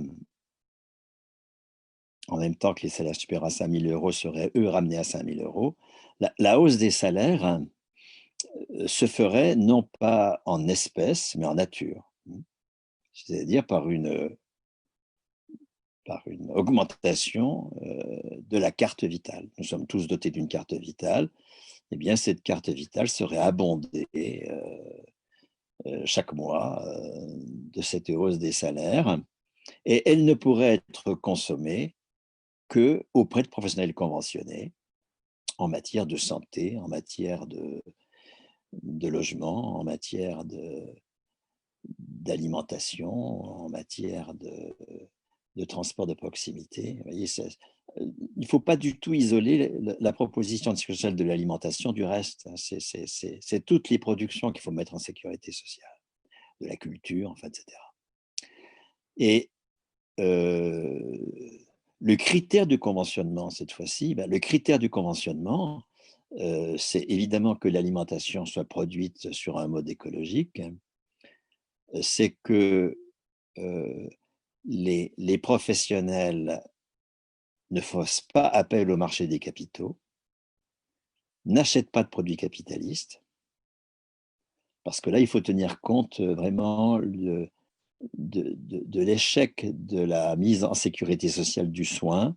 Speaker 3: en même temps que les salaires supérieurs à 5 000 € seraient, eux, ramenés à 5 000 €, la hausse des salaires se ferait non pas en espèces, mais en nature. C'est-à-dire par une augmentation de la carte vitale. Nous sommes tous dotés d'une carte vitale. Eh bien, cette carte vitale serait abondée chaque mois de cette hausse des salaires, et elle ne pourrait être consommée qu'auprès de professionnels conventionnés en matière de santé, en matière de logement, en matière d'alimentation, en matière de transport de proximité. Vous voyez, il ne faut pas du tout isoler la proposition de sécurité sociale de l'alimentation du reste. C'est toutes les productions qu'il faut mettre en sécurité sociale, de la culture, enfin, etc. Et le critère du conventionnement, cette fois-ci, le critère du conventionnement, c'est évidemment que l'alimentation soit produite sur un mode écologique, c'est que les professionnels ne fassent pas appel au marché des capitaux, n'achètent pas de produits capitalistes, parce que là, il faut tenir compte vraiment de l'échec de la mise en sécurité sociale du soin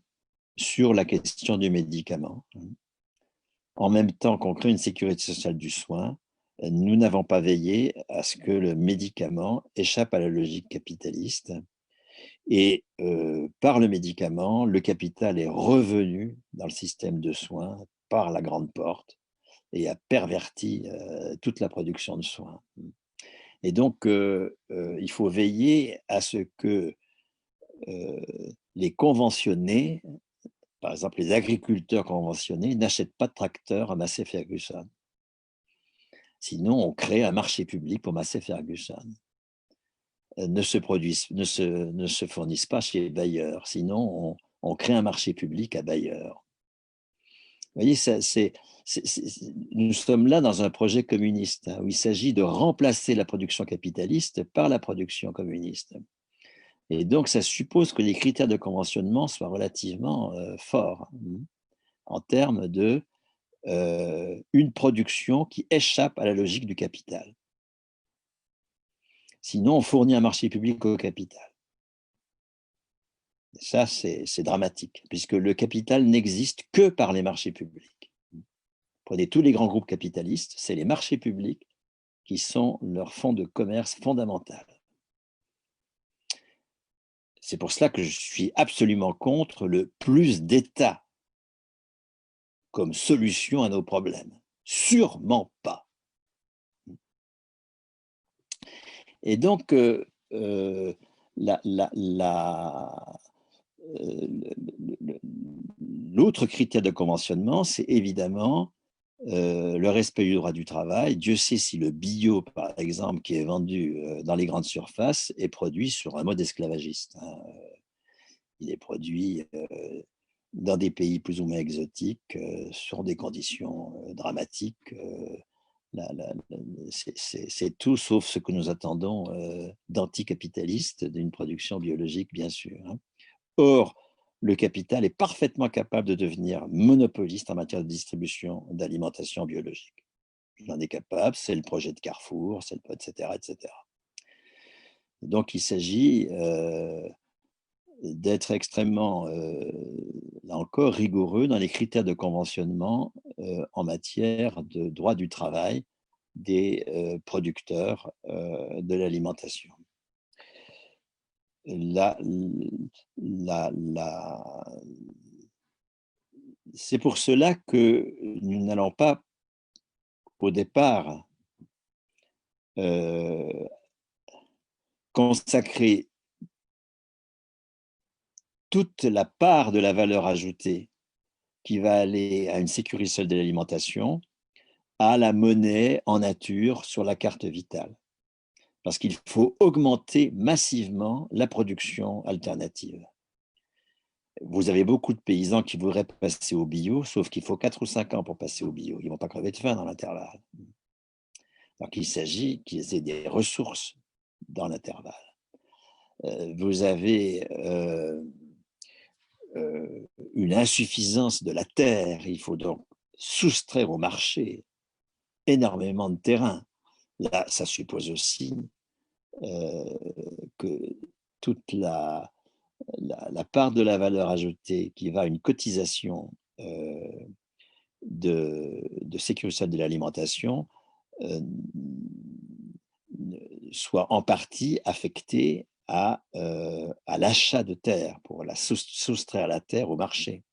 Speaker 3: sur la question du médicament. En même temps qu'on crée une sécurité sociale du soin, nous n'avons pas veillé à ce que le médicament échappe à la logique capitaliste. Et par le médicament, le capital est revenu dans le système de soins par la grande porte et a perverti toute la production de soins. Et donc, il faut veiller à ce que les conventionnés, par exemple les agriculteurs conventionnés, n'achètent pas de tracteurs à Massey Ferguson. Sinon, on crée un marché public pour Massey Ferguson. Ne se fournissent pas chez Bayer. Sinon, on crée un marché public à Bayer. Vous voyez, nous sommes là dans un projet communiste où il s'agit de remplacer la production capitaliste par la production communiste. Et donc, ça suppose que les critères de conventionnement soient relativement forts en termes de une production qui échappe à la logique du capital. Sinon, on fournit un marché public au capital. Et ça, c'est dramatique, puisque le capital n'existe que par les marchés publics. Prenez tous les grands groupes capitalistes, c'est les marchés publics qui sont leur fonds de commerce fondamental. C'est pour cela que je suis absolument contre le plus d'État comme solution à nos problèmes. Sûrement pas. Et donc, l'autre critère de conventionnement, c'est évidemment le respect du droit du travail. Dieu sait si le bio, par exemple, qui est vendu dans les grandes surfaces, est produit sur un mode esclavagiste. Il est produit dans des pays plus ou moins exotiques, sur des conditions dramatiques. C'est tout sauf ce que nous attendons d'anticapitalistes, d'une production biologique, bien sûr. Or, le capital est parfaitement capable de devenir monopoliste en matière de distribution d'alimentation biologique. Il en est capable, c'est le projet de Carrefour, etc., etc. Donc, il s'agit d'être extrêmement, là encore, rigoureux dans les critères de conventionnement en matière de droit du travail des producteurs de l'alimentation. C'est pour cela que nous n'allons pas, au départ, consacrer toute la part de la valeur ajoutée qui va aller à une sécurité sociale de l'alimentation à la monnaie en nature sur la carte vitale. Parce qu'il faut augmenter massivement la production alternative. Vous avez beaucoup de paysans qui voudraient passer au bio, sauf qu'il faut 4 ou 5 ans pour passer au bio. Ils ne vont pas crever de faim dans l'intervalle. Donc, il s'agit qu'ils aient des ressources dans l'intervalle. Vous avez une insuffisance de la terre. Il faut donc soustraire au marché énormément de terrain. Là, ça suppose aussi que toute la part de la valeur ajoutée qui va à une cotisation de sécurité sociale de l'alimentation soit en partie affectée à l'achat de terre, pour soustraire la terre au marché.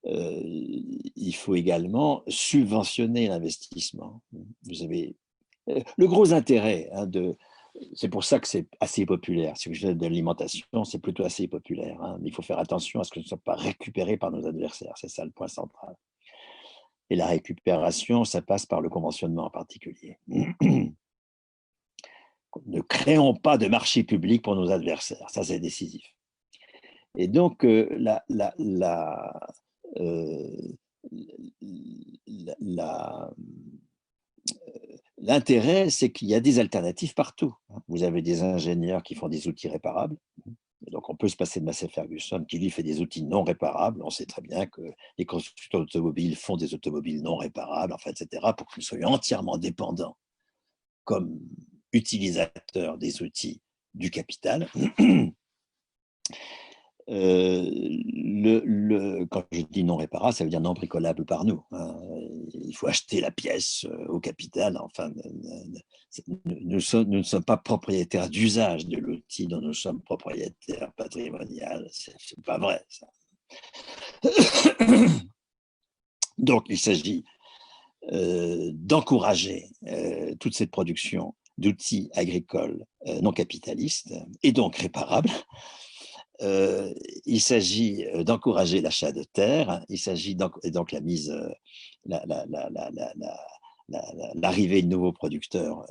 Speaker 3: Il faut également subventionner l'investissement. Vous avez le gros intérêt c'est pour ça que c'est assez populaire. Ce que je dis de l'alimentation, c'est plutôt assez populaire, hein. Mais il faut faire attention à ce que ce ne soit pas récupéré par nos adversaires. C'est ça le point central. Et la récupération, ça passe par le conventionnement en particulier. Ne créons pas de marché public pour nos adversaires. Ça, c'est décisif. Et donc, l'intérêt, c'est qu'il y a des alternatives partout. Vous avez des ingénieurs qui font des outils réparables. Et donc, on peut se passer de Massey Ferguson qui, lui, fait des outils non réparables. On sait très bien que les constructeurs automobiles font des automobiles non réparables, enfin, etc., pour que nous soyons entièrement dépendants comme utilisateurs des outils du capital. Quand je dis non réparable, ça veut dire non bricolable par nous, hein. Il faut acheter la pièce au capital. Enfin, nous ne sommes pas propriétaires d'usage de l'outil dont nous sommes propriétaires patrimonial. C'est pas vrai, ça. Donc, il s'agit d'encourager toute cette production d'outils agricoles non capitalistes et donc réparables. Il s'agit d'encourager l'achat de terres, il s'agit donc la mise, l'arrivée de nouveaux producteurs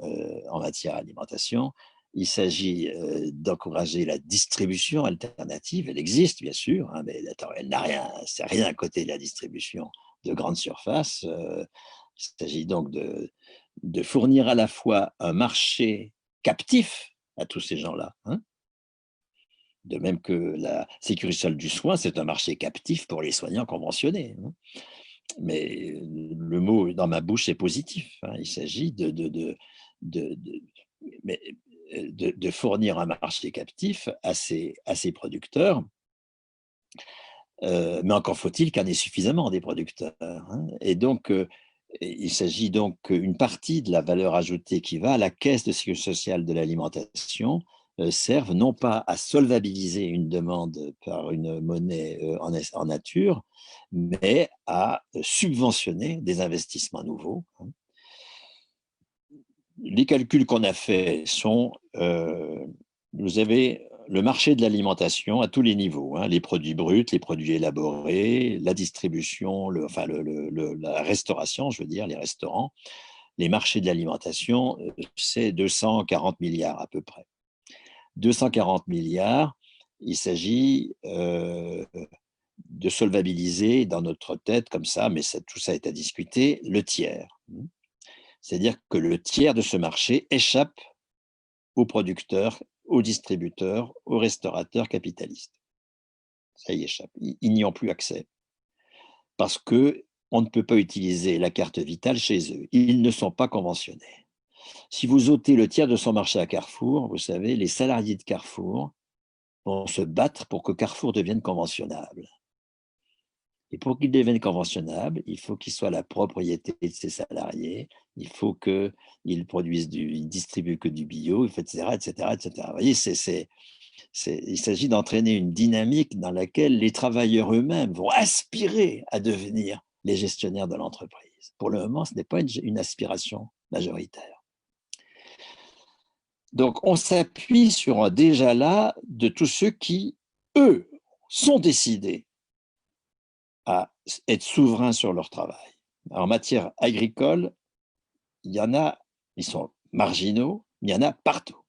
Speaker 3: en matière d'alimentation. Il s'agit d'encourager la distribution alternative. Elle existe, bien sûr, hein, mais attends, elle n'a rien, c'est rien à côté de la distribution de grandes surfaces. Il s'agit donc de fournir à la fois un marché captif à tous ces gens-là, hein. De même que la sécurité sociale du soin, c'est un marché captif pour les soignants conventionnés, hein. Mais le mot dans ma bouche est positif, hein. Il s'agit de fournir un marché captif à ces producteurs. Mais encore faut-il qu'il y en ait suffisamment des producteurs, hein. Et donc, il s'agit donc qu'une partie de la valeur ajoutée qui va à la caisse de sécurité sociale de l'alimentation serve non pas à solvabiliser une demande par une monnaie en nature, mais à subventionner des investissements nouveaux, hein. Les calculs qu'on a faits sont, vous avez le marché de l'alimentation à tous les niveaux, hein, les produits bruts, les produits élaborés, la distribution, la restauration, je veux dire, les restaurants. Les marchés de l'alimentation, c'est 240 milliards à peu près. 240 milliards, il s'agit de solvabiliser dans notre tête comme ça, mais tout ça est à discuter, le tiers. C'est-à-dire que le tiers de ce marché échappe aux producteurs, aux distributeurs, aux restaurateurs capitalistes. Ça y échappe. Ils n'y ont plus accès parce qu'on ne peut pas utiliser la carte vitale chez eux. Ils ne sont pas conventionnés. Si vous ôtez le tiers de son marché à Carrefour, vous savez, les salariés de Carrefour vont se battre pour que Carrefour devienne conventionnable. Et pour qu'il devienne conventionnable, il faut qu'il soit la propriété de ses salariés, il faut qu'ils ils distribuent que du bio, etc., etc., etc. Vous voyez, il s'agit d'entraîner une dynamique dans laquelle les travailleurs eux-mêmes vont aspirer à devenir les gestionnaires de l'entreprise. Pour le moment, ce n'est pas une aspiration majoritaire. Donc, on s'appuie sur un déjà là de tous ceux qui, eux, sont décidés à être souverains sur leur travail. En matière agricole, il y en a, ils sont marginaux, mais il y en a partout.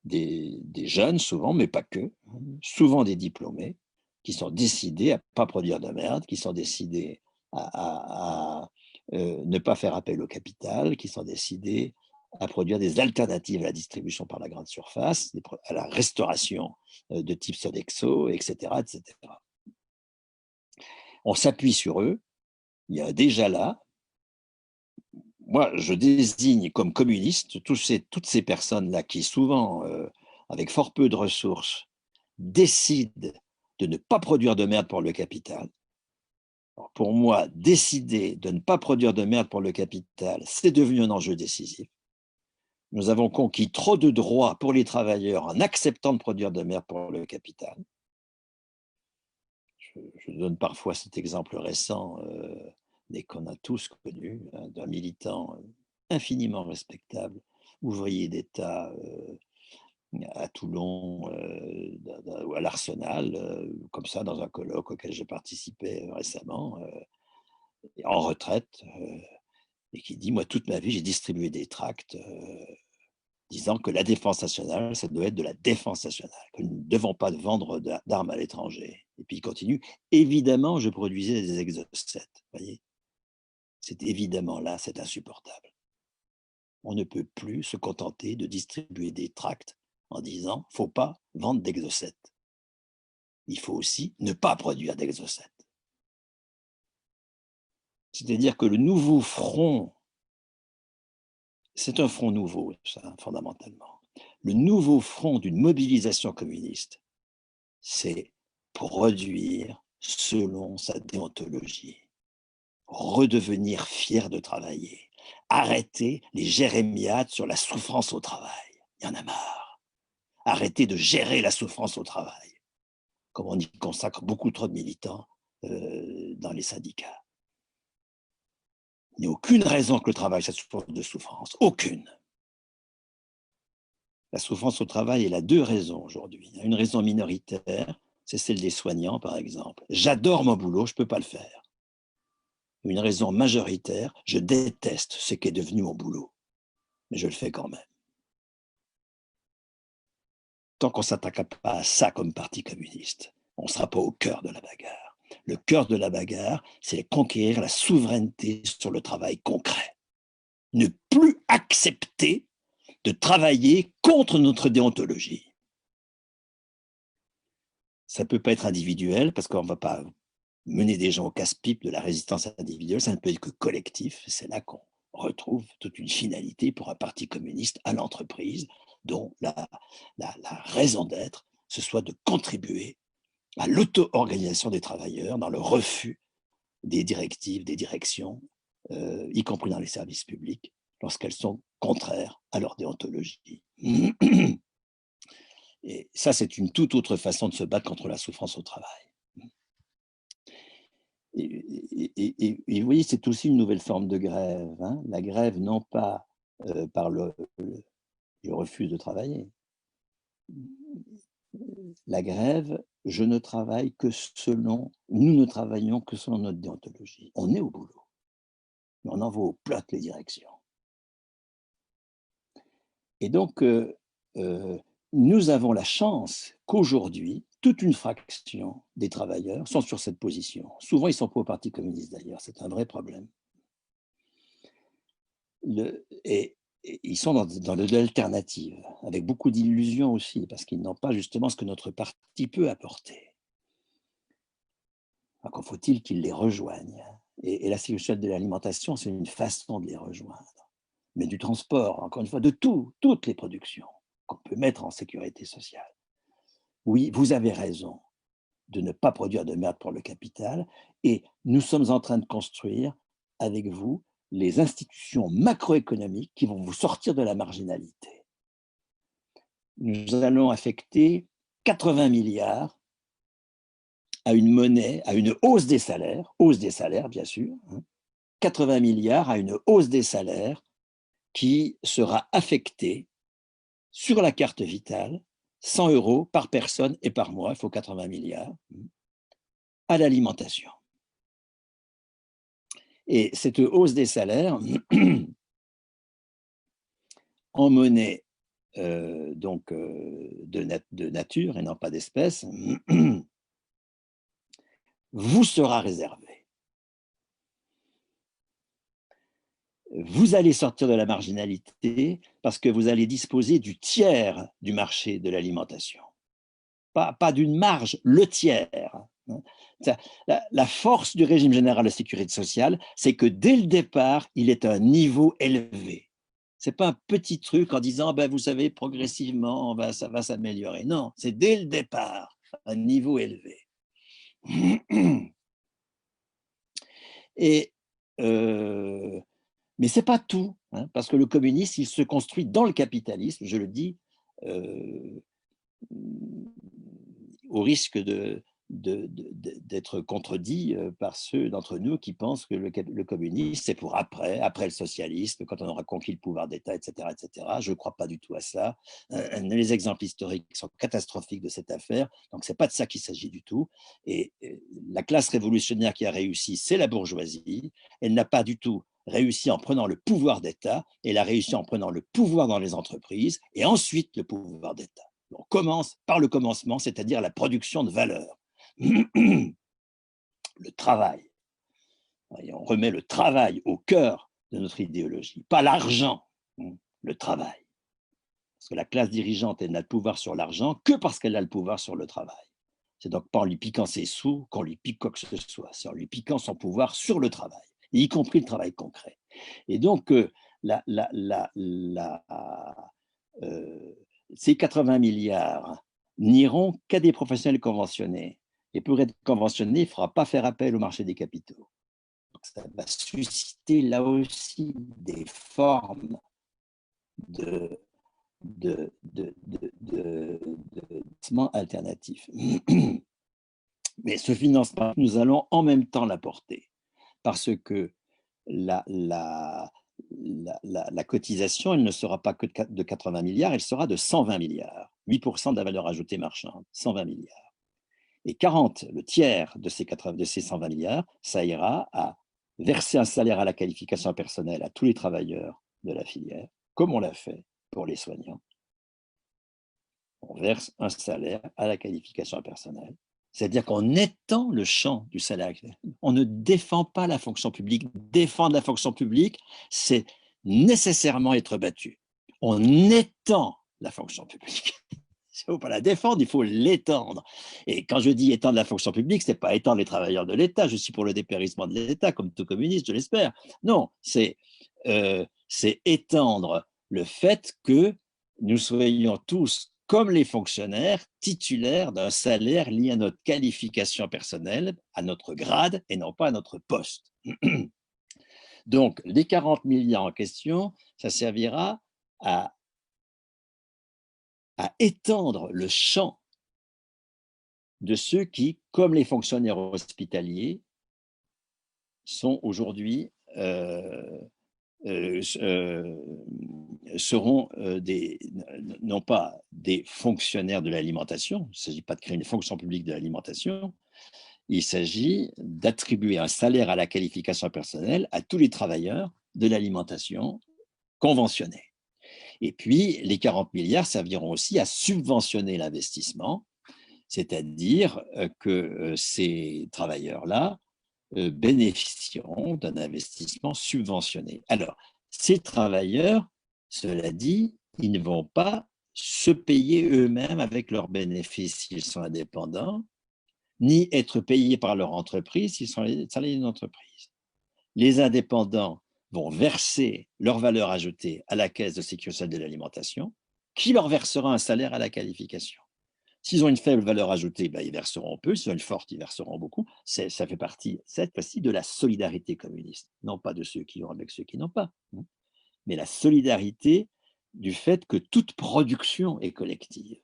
Speaker 3: Des jeunes, souvent, mais pas que, souvent des diplômés, qui sont décidés à ne pas produire de merde, qui sont décidés à ne pas faire appel au capital, qui sont décidés à produire des alternatives à la distribution par la grande surface, à la restauration de type Sodexo, etc., etc. On s'appuie sur eux, il y a déjà là. Moi, je désigne comme communistes toutes ces personnes-là qui, souvent, avec fort peu de ressources, décident de ne pas produire de merde pour le capital. Alors, pour moi, décider de ne pas produire de merde pour le capital, c'est devenu un enjeu décisif. Nous avons conquis trop de droits pour les travailleurs en acceptant de produire de merde pour le capital. Je donne parfois cet exemple récent, mais qu'on a tous connu, d'un militant infiniment respectable ouvrier d'État à Toulon, à l'Arsenal, comme ça, dans un colloque auquel j'ai participé récemment, en retraite, et qui dit, moi, toute ma vie, j'ai distribué des tracts disant que la défense nationale, ça doit être de la défense nationale, que nous ne devons pas vendre d'armes à l'étranger. Et puis il continue, évidemment, je produisais des exocètes. Voyez, c'est évidemment là, c'est insupportable. On ne peut plus se contenter de distribuer des tracts en disant, il ne faut pas vendre d'exocètes. Il faut aussi ne pas produire d'exocètes. C'est-à-dire que le nouveau front, c'est un front nouveau, ça, fondamentalement. Le nouveau front d'une mobilisation communiste, c'est produire selon sa déontologie, redevenir fier de travailler, arrêter les jérémiades sur la souffrance au travail. Il y en a marre. Arrêter de gérer la souffrance au travail, comme on y consacre beaucoup trop de militants dans les syndicats. Il n'y a aucune raison que le travail soit source de souffrance, aucune. La souffrance au travail, elle a deux raisons aujourd'hui. Une raison minoritaire, c'est celle des soignants, par exemple. J'adore mon boulot, je ne peux pas le faire. Une raison majoritaire, je déteste ce qui est devenu mon boulot, mais je le fais quand même. Tant qu'on ne s'attaque pas à ça comme parti communiste, on ne sera pas au cœur de la bagarre. Le cœur de la bagarre, c'est conquérir la souveraineté sur le travail concret. Ne plus accepter de travailler contre notre déontologie. Ça ne peut pas être individuel, parce qu'on ne va pas mener des gens au casse-pipe de la résistance individuelle, ça ne peut être que collectif. C'est là qu'on retrouve toute une finalité pour un parti communiste à l'entreprise, dont la raison d'être, ce soit de contribuer à l'auto-organisation des travailleurs dans le refus des directives, des directions, y compris dans les services publics, lorsqu'elles sont contraires à leur déontologie. Et ça, c'est une toute autre façon de se battre contre la souffrance au travail. Et vous voyez, c'est aussi une nouvelle forme de grève. Hein. La grève, non pas par je refuse de travailler. La grève, je ne travaille que selon, nous ne travaillons que selon notre déontologie. On est au boulot, mais on envoie au plot les directions. Et donc, nous avons la chance qu'aujourd'hui, toute une fraction des travailleurs sont sur cette position. Souvent, ils ne sont pas au Parti communiste d'ailleurs, c'est un vrai problème. Et ils sont dans de l'alternative, avec beaucoup d'illusions aussi, parce qu'ils n'ont pas justement ce que notre parti peut apporter. Encore faut-il qu'ils les rejoignent. Et la sécurité sociale de l'alimentation, c'est une façon de les rejoindre. Mais du transport, encore une fois, de toutes les productions qu'on peut mettre en sécurité sociale. Oui, vous avez raison de ne pas produire de merde pour le capital, et nous sommes en train de construire avec vous les institutions macroéconomiques qui vont vous sortir de la marginalité. Nous allons affecter 80 milliards à une monnaie, à une hausse des salaires bien sûr, 80 milliards à une hausse des salaires qui sera affectée sur la carte vitale, 100 € par personne et par mois, il faut 80 milliards, à l'alimentation. Et cette hausse des salaires, en monnaie de nature et non pas d'espèce, vous sera réservée. Vous allez sortir de la marginalité parce que vous allez disposer du tiers du marché de l'alimentation. Pas d'une marge, le tiers. La force du régime général de sécurité sociale, c'est que dès le départ, il est à un niveau élevé. Ce n'est pas un petit truc en disant, ben, vous savez, progressivement, ça va s'améliorer. Non, c'est dès le départ, un niveau élevé. Et mais ce n'est pas tout, hein, parce que le communisme, il se construit dans le capitalisme, je le dis, au risque de d'être contredit par ceux d'entre nous qui pensent que le communisme, c'est pour après le socialisme, quand on aura conquis le pouvoir d'État, etc., etc. Je ne crois pas du tout à ça. Les exemples historiques sont catastrophiques de cette affaire, donc ce n'est pas de ça qu'il s'agit du tout. Et la classe révolutionnaire qui a réussi, c'est la bourgeoisie. Elle n'a pas du tout réussi en prenant le pouvoir d'État, elle a réussi en prenant le pouvoir dans les entreprises et ensuite le pouvoir d'État. On commence par le commencement, c'est-à-dire la production de valeur. Le travail. Et on remet le travail au cœur de notre idéologie, pas l'argent, le travail. Parce que la classe dirigeante, elle n'a le pouvoir sur l'argent que parce qu'elle a le pouvoir sur le travail. C'est donc pas en lui piquant ses sous qu'on lui pique quoi que ce soit, c'est en lui piquant son pouvoir sur le travail, y compris le travail concret. Et donc, ces 80 milliards n'iront qu'à des professionnels conventionnés. Et pour être conventionné, il ne faudra pas faire appel au marché des capitaux. Donc ça va susciter là aussi des formes de financement alternatif. Mais ce financement, nous allons en même temps l'apporter parce que la cotisation, elle ne sera pas que de 80 milliards, elle sera de 120 milliards, 8% de la valeur ajoutée marchande, 120 milliards. Et 40, le tiers de ces 120 milliards, ça ira à verser un salaire à la qualification personnelle à tous les travailleurs de la filière, comme on l'a fait pour les soignants. On verse un salaire à la qualification personnelle. C'est-à-dire qu'on étend le champ du salaire. On ne défend pas la fonction publique. Défendre la fonction publique, c'est nécessairement être battu. On étend la fonction publique. Il ne faut pas la défendre, il faut l'étendre. Et quand je dis étendre la fonction publique, ce n'est pas étendre les travailleurs de l'État. Je suis pour le dépérissement de l'État, comme tout communiste, je l'espère. Non, c'est étendre le fait que nous soyons tous, comme les fonctionnaires, titulaires d'un salaire lié à notre qualification personnelle, à notre grade et non pas à notre poste. Donc, les 40 milliards en question, ça servira à étendre le champ de ceux qui, comme les fonctionnaires hospitaliers, sont aujourd'hui seront non pas des fonctionnaires de l'alimentation, il ne s'agit pas de créer une fonction publique de l'alimentation, il s'agit d'attribuer un salaire à la qualification personnelle à tous les travailleurs de l'alimentation conventionnée. Et puis, les 40 milliards serviront aussi à subventionner l'investissement, c'est-à-dire que ces travailleurs-là bénéficieront d'un investissement subventionné. Alors, ces travailleurs, cela dit, ils ne vont pas se payer eux-mêmes avec leurs bénéfices s'ils sont indépendants, ni être payés par leur entreprise s'ils sont salariés d'une entreprise. Les indépendants vont verser leur valeur ajoutée à la caisse de sécurité sociale de l'alimentation, qui leur versera un salaire à la qualification. S'ils ont une faible valeur ajoutée, ben, ils verseront peu. S'ils ont une forte, ils verseront beaucoup. Ça fait partie, cette fois-ci, de la solidarité communiste. Non pas de ceux qui ont avec ceux qui n'ont pas, mais la solidarité du fait que toute production est collective.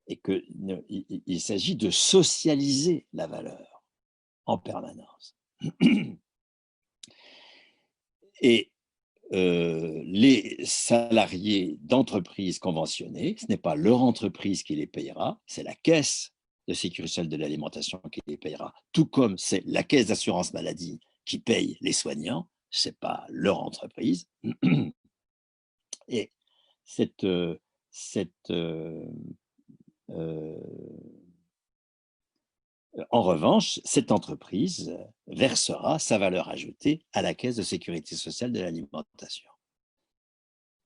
Speaker 3: Et qu'il s'agit de socialiser la valeur en permanence. Et les salariés d'entreprises conventionnées, ce n'est pas leur entreprise qui les payera, c'est la caisse de sécurité sociale de l'alimentation qui les payera, tout comme c'est la caisse d'assurance maladie qui paye les soignants, ce n'est pas leur entreprise. Et en revanche, cette entreprise versera sa valeur ajoutée à la caisse de sécurité sociale de l'alimentation.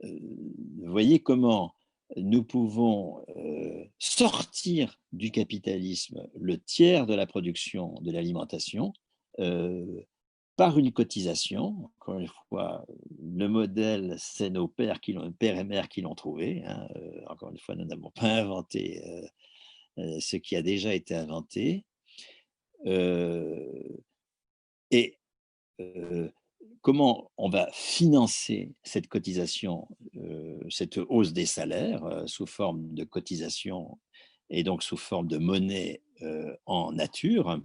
Speaker 3: Vous voyez comment nous pouvons sortir du capitalisme le tiers de la production de l'alimentation par une cotisation. Encore une fois, le modèle, c'est nos pères et mères qui l'ont trouvé. Hein. Encore une fois, nous n'avons pas inventé ce qui a déjà été inventé. Et comment on va financer cette cotisation, cette hausse des salaires sous forme de cotisation et donc sous forme de monnaie en nature,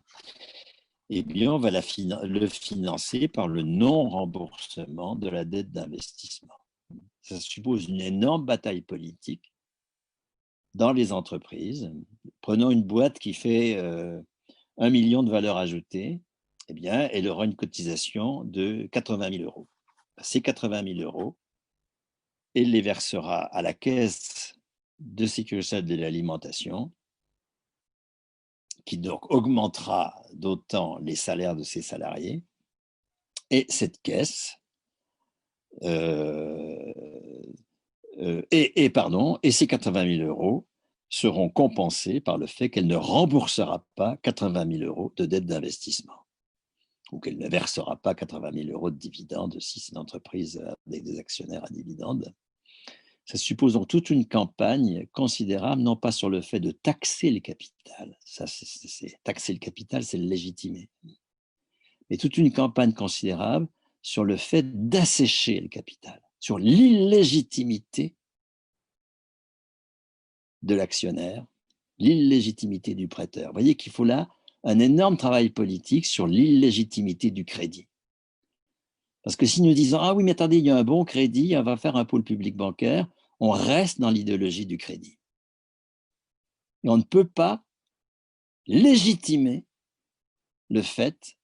Speaker 3: eh bien, on va le financer par le non-remboursement de la dette d'investissement. Ça suppose une énorme bataille politique dans les entreprises. Prenons une boîte qui fait 1 million de valeur ajoutée, eh bien, elle aura une cotisation de 80 000 euros. Ces 80 000 euros, elle les versera à la caisse de sécurité sociale de l'alimentation, qui donc augmentera d'autant les salaires de ses salariés. Et cette caisse, et ces 80 000 euros seront compensés par le fait qu'elle ne remboursera pas 80 000 euros de dette d'investissement, ou qu'elle ne versera pas 80 000 euros de dividendes si c'est une entreprise avec des actionnaires à dividendes. Ça suppose donc toute une campagne considérable, non pas sur le fait de taxer le capital, taxer le capital, c'est le légitimer, mais toute une campagne considérable sur le fait d'assécher le capital, sur l'illégitimité de l'actionnaire, l'illégitimité du prêteur. Vous voyez qu'il faut là un énorme travail politique sur l'illégitimité du crédit. Parce que si nous disons « Ah oui, mais attendez, il y a un bon crédit, on va faire un pôle public bancaire », on reste dans l'idéologie du crédit. Et on ne peut pas légitimer le fait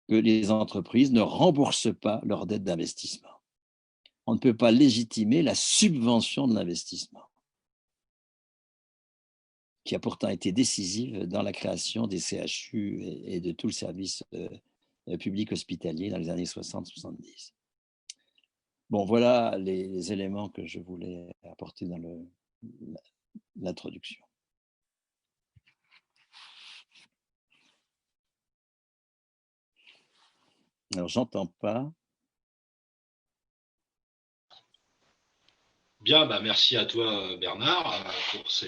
Speaker 3: que les entreprises ne remboursent pas leurs dettes d'investissement. On ne peut pas légitimer la subvention de l'investissement, qui a pourtant été décisive dans la création des CHU et de tout le service public hospitalier dans les années 60-70. Bon, voilà les éléments que je voulais apporter dans l'introduction. Alors, j'entends pas.
Speaker 1: Bien, bah merci à toi Bernard pour ce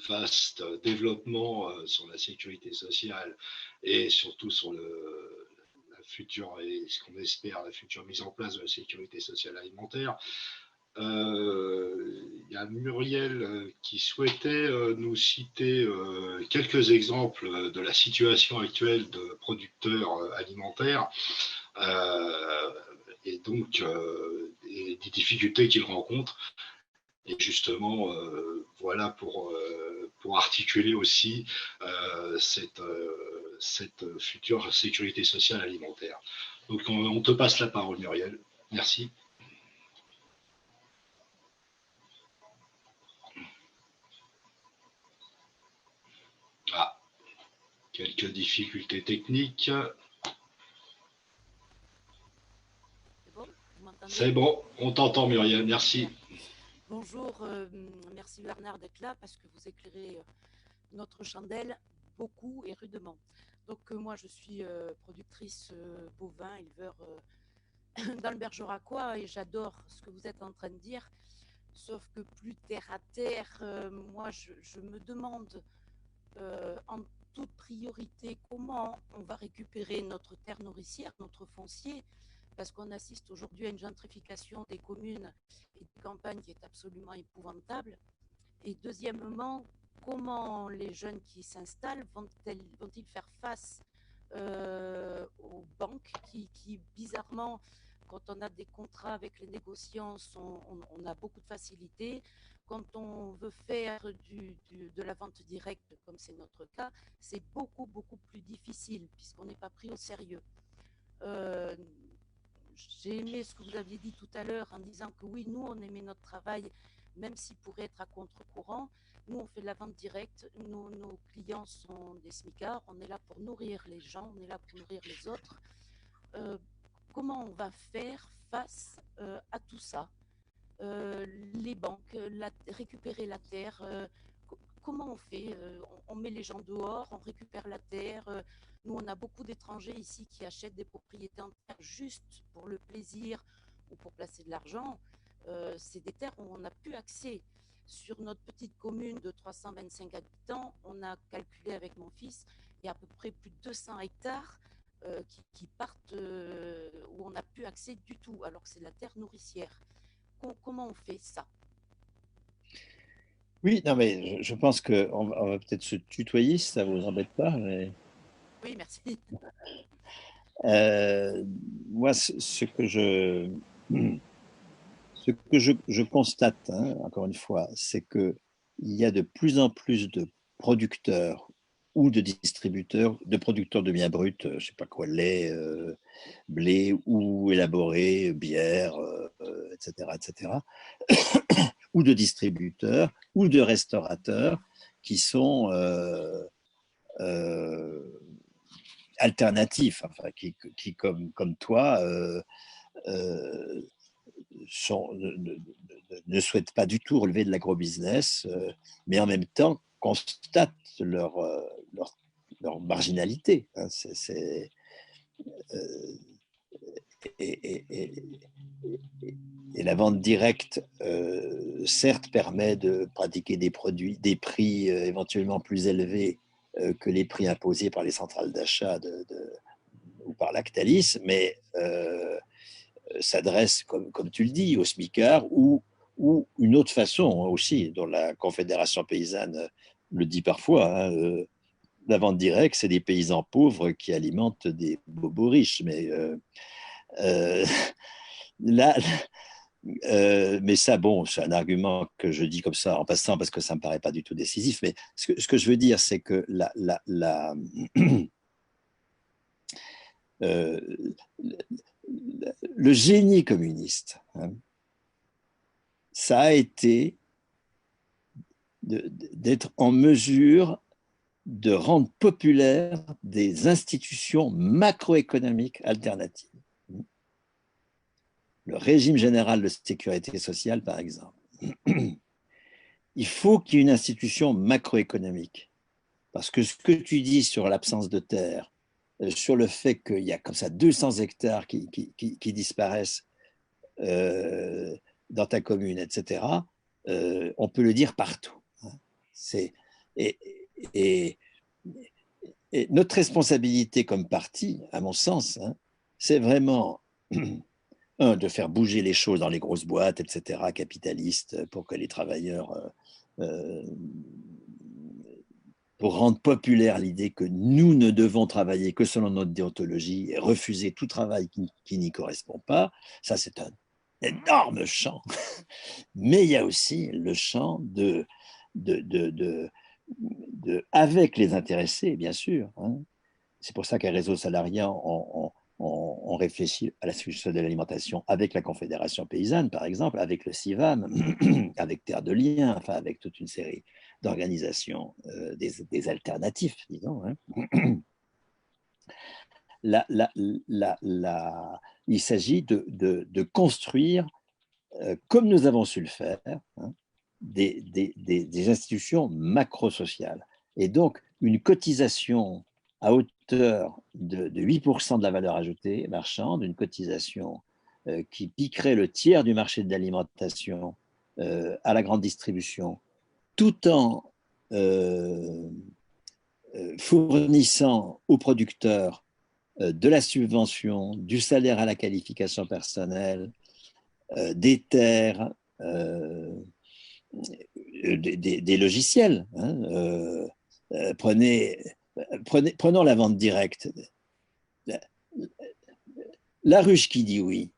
Speaker 1: vaste développement sur la sécurité sociale et surtout sur la future, et ce qu'on espère, la future mise en place de la sécurité sociale alimentaire. Il y a Muriel qui souhaitait nous citer quelques exemples de la situation actuelle de producteurs alimentaires et donc et des difficultés qu'ils rencontrent. Et justement, voilà pour articuler aussi cette future sécurité sociale alimentaire. Donc on te passe la parole, Muriel. Merci. Ah, quelques difficultés techniques.
Speaker 4: C'est bon, vous m'entendez?
Speaker 1: C'est bon, on t'entend Muriel, merci.
Speaker 4: Bonjour, merci Bernard d'être là parce que vous éclairez notre chandelle beaucoup et rudement. Donc moi je suis productrice bovin, éleveur dans le Bergeracois et j'adore ce que vous êtes en train de dire, sauf que plus terre à terre, moi je me demande en toute priorité comment on va récupérer notre terre nourricière, notre foncier, parce qu'on assiste aujourd'hui à une gentrification des communes et des campagnes qui est absolument épouvantable. Et deuxièmement, comment les jeunes qui s'installent vont-ils faire face aux banques qui, bizarrement, quand on a des contrats avec les négociants, on a beaucoup de facilité. Quand on veut faire de la vente directe, comme c'est notre cas, c'est beaucoup, beaucoup plus difficile puisqu'on n'est pas pris au sérieux. J'ai aimé ce que vous aviez dit tout à l'heure en disant que oui, nous, on aimait notre travail, même s'il pourrait être à contre-courant. Nous, on fait de la vente directe. Nos clients sont des smicards. On est là pour nourrir les gens, on est là pour nourrir les autres. Comment on va faire face à tout ça? Les banques, récupérer la terre, comment on fait? On met les gens dehors, on récupère la terre. Nous, on a beaucoup d'étrangers ici qui achètent des propriétés en terre juste pour le plaisir ou pour placer de l'argent. C'est des terres où on n'a plus accès. Sur notre petite commune de 325 habitants, on a calculé avec mon fils, il y a à peu près plus de 200 hectares qui partent où on n'a plus accès du tout, alors que c'est de la terre nourricière. Comment on fait ça?
Speaker 3: Oui, non, mais je pense qu'on va peut-être se tutoyer si ça ne vous embête pas. Mais,
Speaker 4: Oui, merci.
Speaker 3: euh, moi, ce que je constate, hein, encore une fois, c'est qu'il y a de plus en plus de producteurs ou de distributeurs, de producteurs de biens bruts, je ne sais pas quoi, lait, blé ou élaboré, bière, etc., ou de distributeurs ou de restaurateurs qui sont euh, alternatifs, enfin, qui comme toi, euh, sont, ne souhaitent pas du tout relever de l'agrobusiness, mais en même temps constatent leur, leur marginalité. Hein, euh, et, et, la vente directe, certes, permet de pratiquer des produits, des prix éventuellement plus élevés que les prix imposés par les centrales d'achat ou par Lactalis, mais s'adresse, comme tu le dis, aux smicards ou une autre façon aussi, dont la Confédération paysanne le dit parfois. Hein, la vente directe, c'est des paysans pauvres qui alimentent des bobos riches. Mais euh, là, mais ça, bon, c'est un argument que je dis comme ça en passant parce que ça ne me paraît pas du tout décisif. Mais ce que je veux dire, c'est que euh, le génie communiste, hein, ça a été d'être en mesure de rendre populaires des institutions macroéconomiques alternatives. Le régime général de sécurité sociale, par exemple. Il faut qu'il y ait une institution macroéconomique. Parce que ce que tu dis sur l'absence de terre, sur le fait qu'il y a comme ça 200 hectares qui disparaissent dans ta commune, etc., on peut le dire partout. C'est, et, et, et notre responsabilité comme parti, à mon sens, hein, c'est vraiment, de faire bouger les choses dans les grosses boîtes, etc., capitalistes, pour que les travailleurs, pour rendre populaire l'idée que nous ne devons travailler que selon notre déontologie et refuser tout travail qui n'y correspond pas. Ça, c'est un énorme champ. Mais il y a aussi le champ avec les intéressés, bien sûr. Hein. C'est pour ça qu'un réseau salarié, on réfléchit à la solution de l'alimentation avec la Confédération paysanne, par exemple, avec le CIVAM, avec Terre de Liens, enfin avec toute une série d'organisations, des alternatifs, disons. Hein. Il s'agit de construire, comme nous avons su le faire, hein, des institutions macro-sociales. Et donc, une cotisation à hauteur de 8% de la valeur ajoutée marchande, une cotisation qui piquerait le tiers du marché de l'alimentation à la grande distribution, tout en fournissant aux producteurs de la subvention, du salaire à la qualification personnelle, des terres, des logiciels. Hein, prenons la vente directe. La ruche qui dit oui.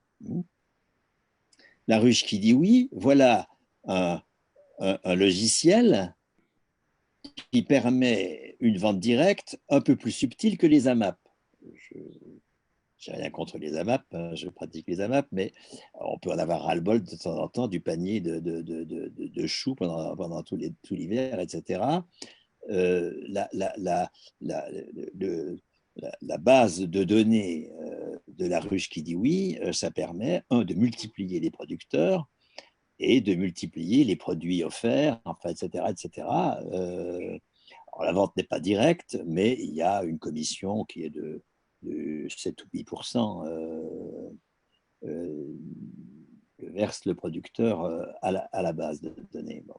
Speaker 3: La ruche qui dit oui, voilà un logiciel qui permet une vente directe un peu plus subtile que les AMAP. Je n'ai rien contre les AMAP, hein, je pratique les AMAP, mais on peut en avoir ras-le-bol de temps en temps du panier de choux pendant tout l'hiver, etc. La base de données de la ruche qui dit oui, ça permet, de multiplier les producteurs et de multiplier les produits offerts, enfin, etc. etc. Alors, la vente n'est pas directe, mais il y a une commission qui est de 7 ou 8% que verse le producteur à la base de données. Bon.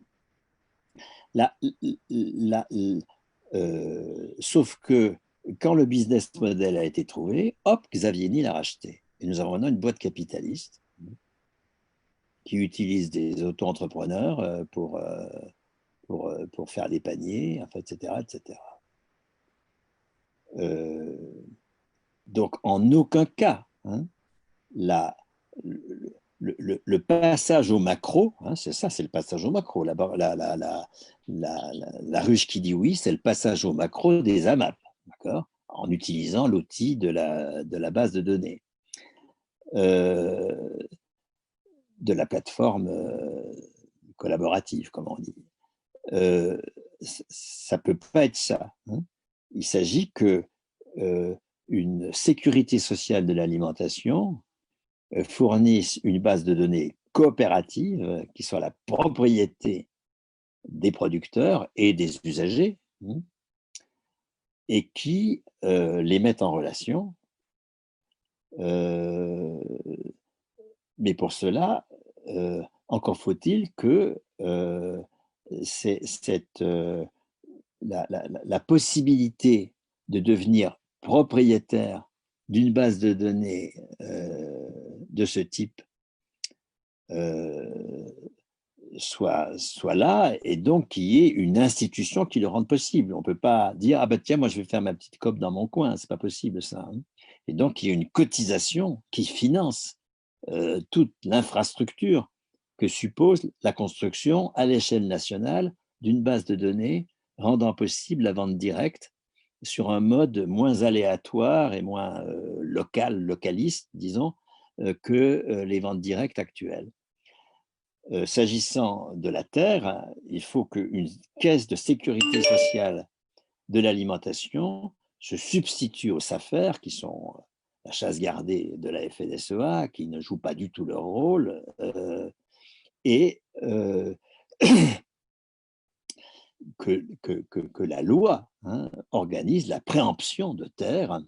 Speaker 3: Sauf que quand le business model a été trouvé, hop, Xavier Niel a racheté. Et nous avons maintenant une boîte capitaliste qui utilise des auto-entrepreneurs pour pour faire des paniers, enfin, etc., etc. Donc, en aucun cas, hein, le passage au macro, hein, c'est ça, c'est le passage au macro. La ruche qui dit oui, c'est le passage au macro des AMAP, d'accord, en utilisant l'outil de la base de données, de la plateforme collaborative, comme on dit. Ça ne peut pas être ça, hein. Il s'agit que une sécurité sociale de l'alimentation fournisse une base de données coopérative qui soit la propriété des producteurs et des usagers, hein, et qui les mette en relation. Mais pour cela, encore faut-il que la possibilité de devenir propriétaire d'une base de données de ce type soit là, et donc qu'il y ait une institution qui le rende possible. On ne peut pas dire « Ah ben tiens, moi je vais faire ma petite COP dans mon coin », c'est pas possible ça, hein. Et donc il y a une cotisation qui finance toute l'infrastructure que suppose la construction à l'échelle nationale d'une base de données rendant possible la vente directe sur un mode moins aléatoire et moins localiste, disons, que les ventes directes actuelles. S'agissant de la terre, il faut qu'une caisse de sécurité sociale de l'alimentation se substitue aux SAFER, qui sont la chasse gardée de la FNSEA, qui ne jouent pas du tout leur rôle, et que la loi, hein, organise la préemption de terre.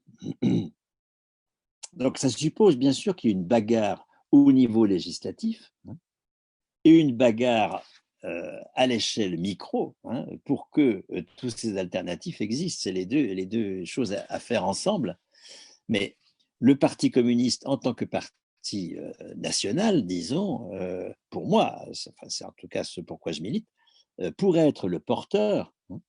Speaker 3: Donc ça suppose bien sûr qu'il y ait une bagarre au niveau législatif, hein, et une bagarre à l'échelle micro, hein, pour que tous ces alternatifs existent. C'est les deux choses à faire ensemble. Mais le Parti communiste, en tant que parti national, disons, pour moi, c'est en tout cas ce pourquoi je milite, pourrait être le porteur, hein,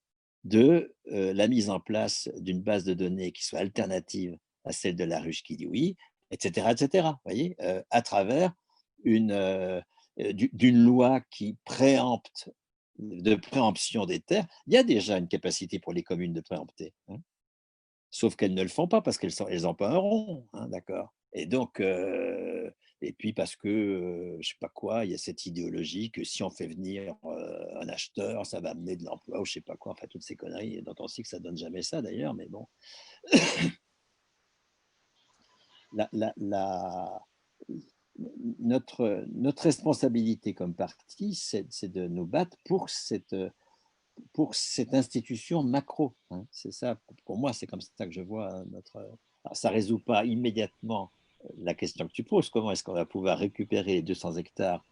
Speaker 3: de la mise en place d'une base de données qui soit alternative à celle de la ruche qui dit oui, etc., etc. Voyez, à travers d'une loi qui préempte, de préemption des terres. Il y a déjà une capacité pour les communes de préempter, hein, sauf qu'elles ne le font pas parce qu'elles n'ont pas un rond, hein, d'accord. Et donc, et puis parce que, je ne sais pas quoi, il y a cette idéologie que si on fait venir un acheteur, ça va amener de l'emploi ou je ne sais pas quoi, enfin toutes ces conneries dont on sait que ça ne donne jamais ça d'ailleurs, mais bon. Notre responsabilité comme parti, c'est de nous battre pour cette institution macro, hein. C'est ça, pour moi, c'est comme ça que je vois notre. Alors, ça ne résout pas immédiatement la question que tu poses, comment est-ce qu'on va pouvoir récupérer les 200 hectares,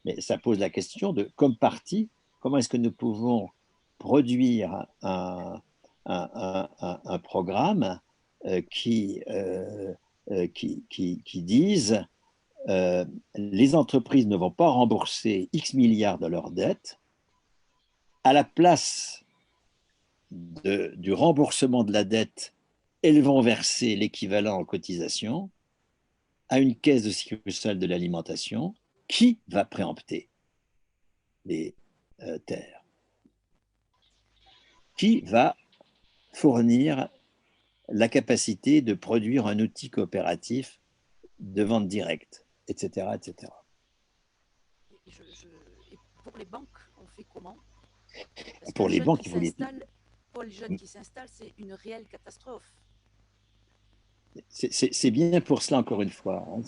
Speaker 3: mais ça pose la question de, comme parti, comment est-ce que nous pouvons produire un programme qui dise les entreprises ne vont pas rembourser X milliards de leurs dettes, à la place du remboursement de la dette, elles vont verser l'équivalent en cotisation à une caisse de sécurité sociale de l'alimentation qui va préempter les terres, qui va fournir la capacité de produire un outil coopératif de vente directe, etc., etc.
Speaker 4: Et pour les banques, on fait comment?
Speaker 3: Pour les banques,
Speaker 4: pour les jeunes qui s'installent, c'est une réelle catastrophe.
Speaker 3: C'est bien pour cela, encore une fois, hein.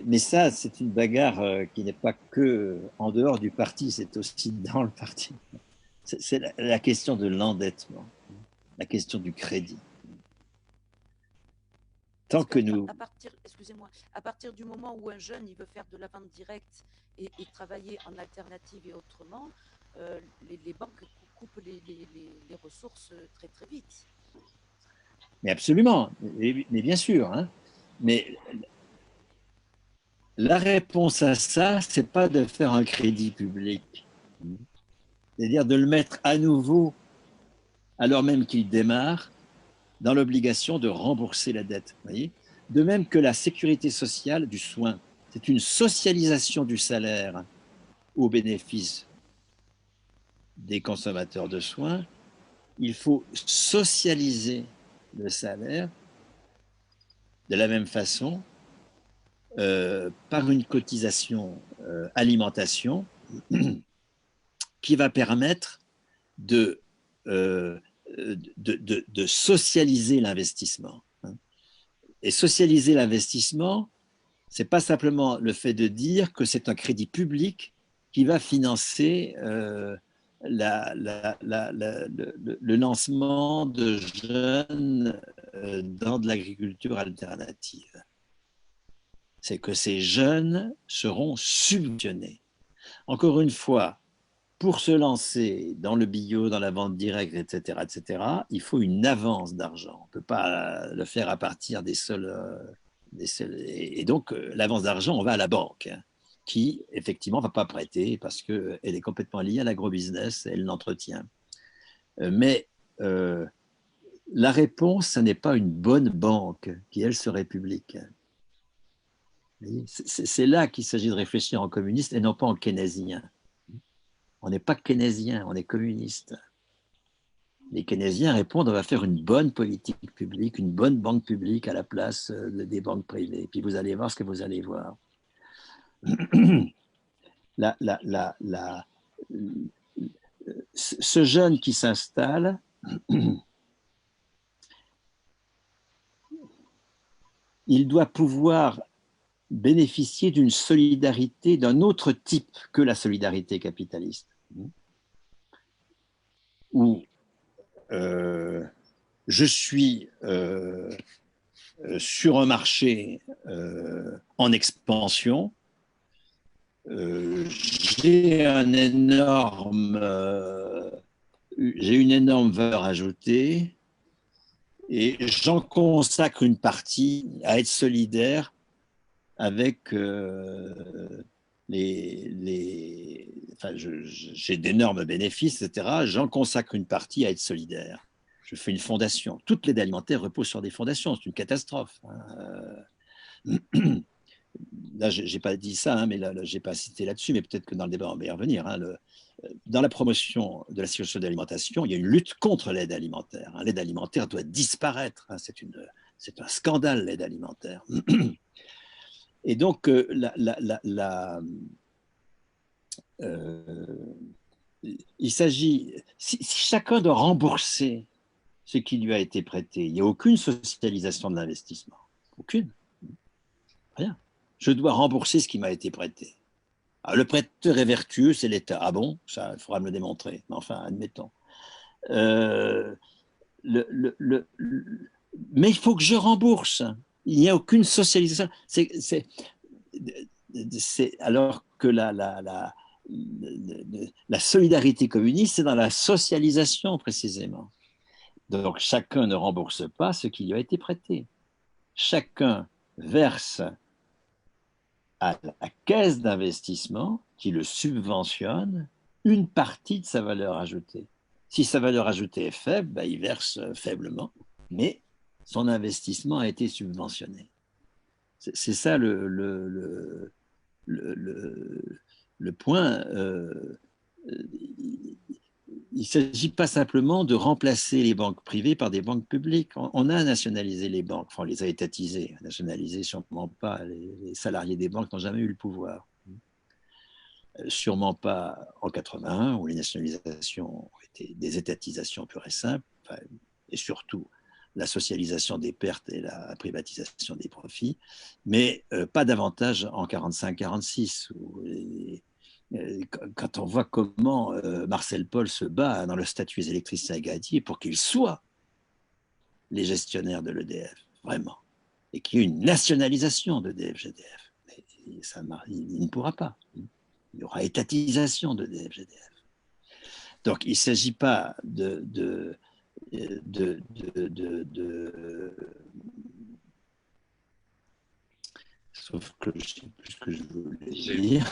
Speaker 3: Mais ça, c'est une bagarre qui n'est pas que en dehors du parti, c'est aussi dans le parti. C'est la question de l'endettement, la question du crédit. Tant que nous...
Speaker 4: Excusez-moi, à partir du moment où un jeune il veut faire de la vente directe et travailler en alternative et autrement, les banques coupent les ressources très très vite.
Speaker 3: Mais absolument, mais bien sûr, hein. Mais la réponse à ça, c'est pas de faire un crédit public. c'est-à-dire de le mettre à nouveau, alors même qu'il démarre, dans l'obligation de rembourser la dette. Voyez, de même que la sécurité sociale du soin, c'est une socialisation du salaire au bénéfice des consommateurs de soins, il faut socialiser le salaire de la même façon par une cotisation alimentation qui va permettre de socialiser l'investissement. Et socialiser l'investissement, ce n'est pas simplement le fait de dire que c'est un crédit public qui va financer le lancement de jeunes dans de l'agriculture alternative. C'est que ces jeunes seront subventionnés. Encore une fois, pour se lancer dans le bio, dans la vente directe, etc., il faut une avance d'argent. On ne peut pas le faire à partir des seuls. Et donc, l'avance d'argent, on va à la banque, qui, effectivement, ne va pas prêter parce qu'elle est complètement liée à l'agrobusiness, elle l'entretient. Mais la réponse, ce n'est pas une bonne banque qui, elle, serait publique. C'est là qu'il s'agit de réfléchir en communiste et non pas en keynésien. On n'est pas keynésien, on est communiste. Les keynésiens répondent, on va faire une bonne politique publique, une bonne banque publique à la place des banques privées. Puis vous allez voir ce que vous allez voir. Ce jeune qui s'installe, il doit pouvoir bénéficier d'une solidarité d'un autre type que la solidarité capitaliste. Où je suis sur un marché en expansion, j'ai une énorme valeur ajoutée et j'en consacre une partie à être solidaire avec j'ai d'énormes bénéfices, etc. J'en consacre une partie à être solidaire. Je fais une fondation. Toute l'aide alimentaire repose sur des fondations. C'est une catastrophe. Là, je n'ai pas dit ça, mais là je n'ai pas cité là-dessus, mais peut-être que dans le débat, on va y revenir. Dans la promotion de la sécurité de l'alimentation, il y a une lutte contre l'aide alimentaire. L'aide alimentaire doit disparaître. C'est un scandale, l'aide alimentaire. Et donc, il s'agit, si chacun doit rembourser ce qui lui a été prêté, il n'y a aucune socialisation de l'investissement. Aucune. Rien. Je dois rembourser ce qui m'a été prêté. Alors, le prêteur est vertueux, c'est l'État. Ah bon? Ça, il faudra me le démontrer. Mais enfin, admettons. Mais il faut que je rembourse. Il n'y a aucune socialisation. Alors que la solidarité communiste, c'est dans la socialisation précisément. Donc chacun ne rembourse pas ce qui lui a été prêté. Chacun verse à la caisse d'investissement qui le subventionne une partie de sa valeur ajoutée. Si sa valeur ajoutée est faible, il verse faiblement, mais son investissement a été subventionné. C'est ça le point. Il ne s'agit pas simplement de remplacer les banques privées par des banques publiques. On a nationalisé les banques, enfin on les a étatisées, nationalisées sûrement pas. Les salariés des banques n'ont jamais eu le pouvoir. Sûrement pas en 81, où les nationalisations étaient des étatisations pures et simples, et surtout la socialisation des pertes et la privatisation des profits, mais pas davantage en 45-46, quand on voit comment Marcel Paul se bat dans le statut des électriciens et gazetiers pour qu'ils soient les gestionnaires de l'EDF, vraiment, et qu'il y ait une nationalisation d'EDF-GDF. Mais il ne pourra pas. Il y aura étatisation d'EDF-GDF. Donc, il ne s'agit pas sauf que je ne sais plus ce que je voulais dire.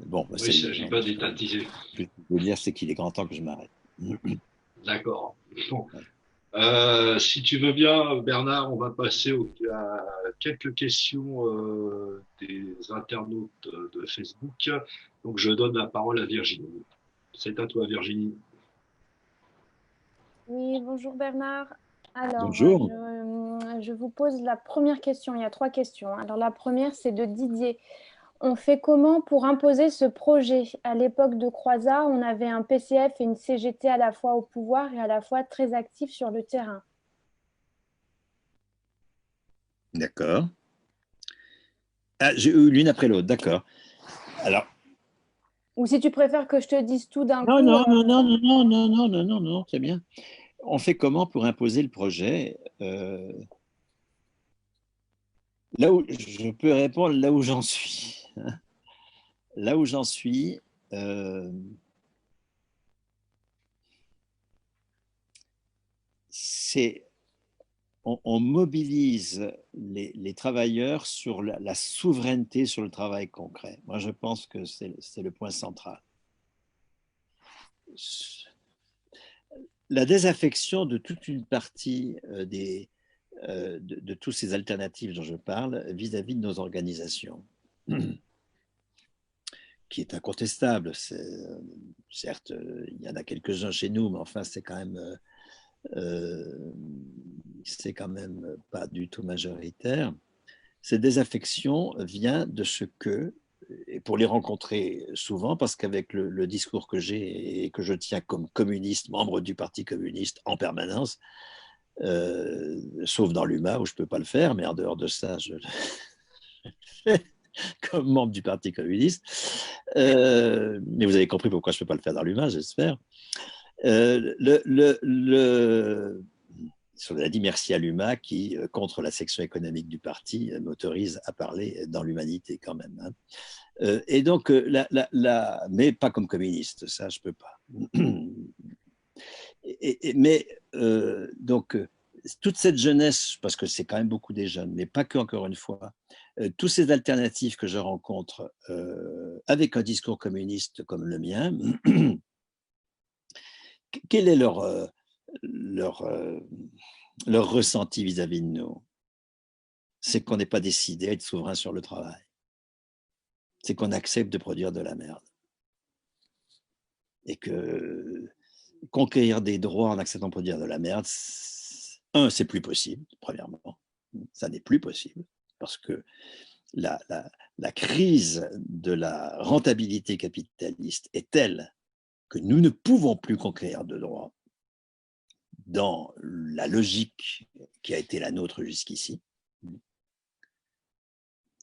Speaker 3: Bon, bah,
Speaker 1: Oui, il ne s'agit pas d'étatiser.
Speaker 3: Ce que je veux dire, c'est qu'il est grand temps que je m'arrête.
Speaker 1: D'accord. Bon.
Speaker 3: Ouais.
Speaker 1: Si tu veux bien, Bernard, on va passer à quelques questions des internautes de Facebook. Donc, je donne la parole à Virginie. C'est à toi, Virginie.
Speaker 5: Oui, bonjour Bernard. Alors,
Speaker 3: Bonjour.
Speaker 5: je vous pose la première question. Il y a 3 questions. Alors, la première, c'est de Didier. On fait comment pour imposer ce projet? À l'époque de Croizat, on avait un PCF et une CGT à la fois au pouvoir et à la fois très actifs sur le terrain.
Speaker 3: D'accord. Ah, j'ai eu l'une après l'autre, d'accord. Alors,
Speaker 5: Ou si tu préfères que je te dise tout d'un
Speaker 3: non,
Speaker 5: coup.
Speaker 3: non, non, non, non, non, non, non, non, non, non, c'est bien. On fait comment pour imposer le projet? Là où je peux répondre, là où j'en suis. Là où j'en suis, c'est on mobilise les travailleurs sur la souveraineté sur le travail concret. Moi, je pense que c'est le point central. La désaffection de toute une partie de tous ces alternatives dont je parle vis-à-vis de nos organisations, qui est incontestable. Certes, il y en a quelques-uns chez nous, mais enfin, c'est quand même pas du tout majoritaire. Cette désaffection vient de ce que, et pour les rencontrer souvent, parce qu'avec le discours que j'ai et que je tiens comme communiste, membre du Parti communiste en permanence, sauf dans l'UMA où je ne peux pas le faire, mais en dehors de ça, je le fais comme membre du Parti communiste. Mais vous avez compris pourquoi je ne peux pas le faire dans l'UMA, j'espère. Cela dit merci à l'UMA qui, contre la section économique du parti, m'autorise à parler dans l'humanité quand même. Hein. Et donc, mais pas comme communiste, ça je peux pas. Mais donc, toute cette jeunesse, parce que c'est quand même beaucoup des jeunes, mais pas que, encore une fois, tous ces alternatives que je rencontre avec un discours communiste comme le mien, quel est leur ressenti vis-à-vis de nous? C'est qu'on n'est pas décidé à être souverain sur le travail. C'est qu'on accepte de produire de la merde. Et que conquérir des droits en acceptant de produire de la merde, c'est plus possible, premièrement. Ça n'est plus possible parce que la crise de la rentabilité capitaliste est telle que nous ne pouvons plus conquérir de droits dans la logique qui a été la nôtre jusqu'ici.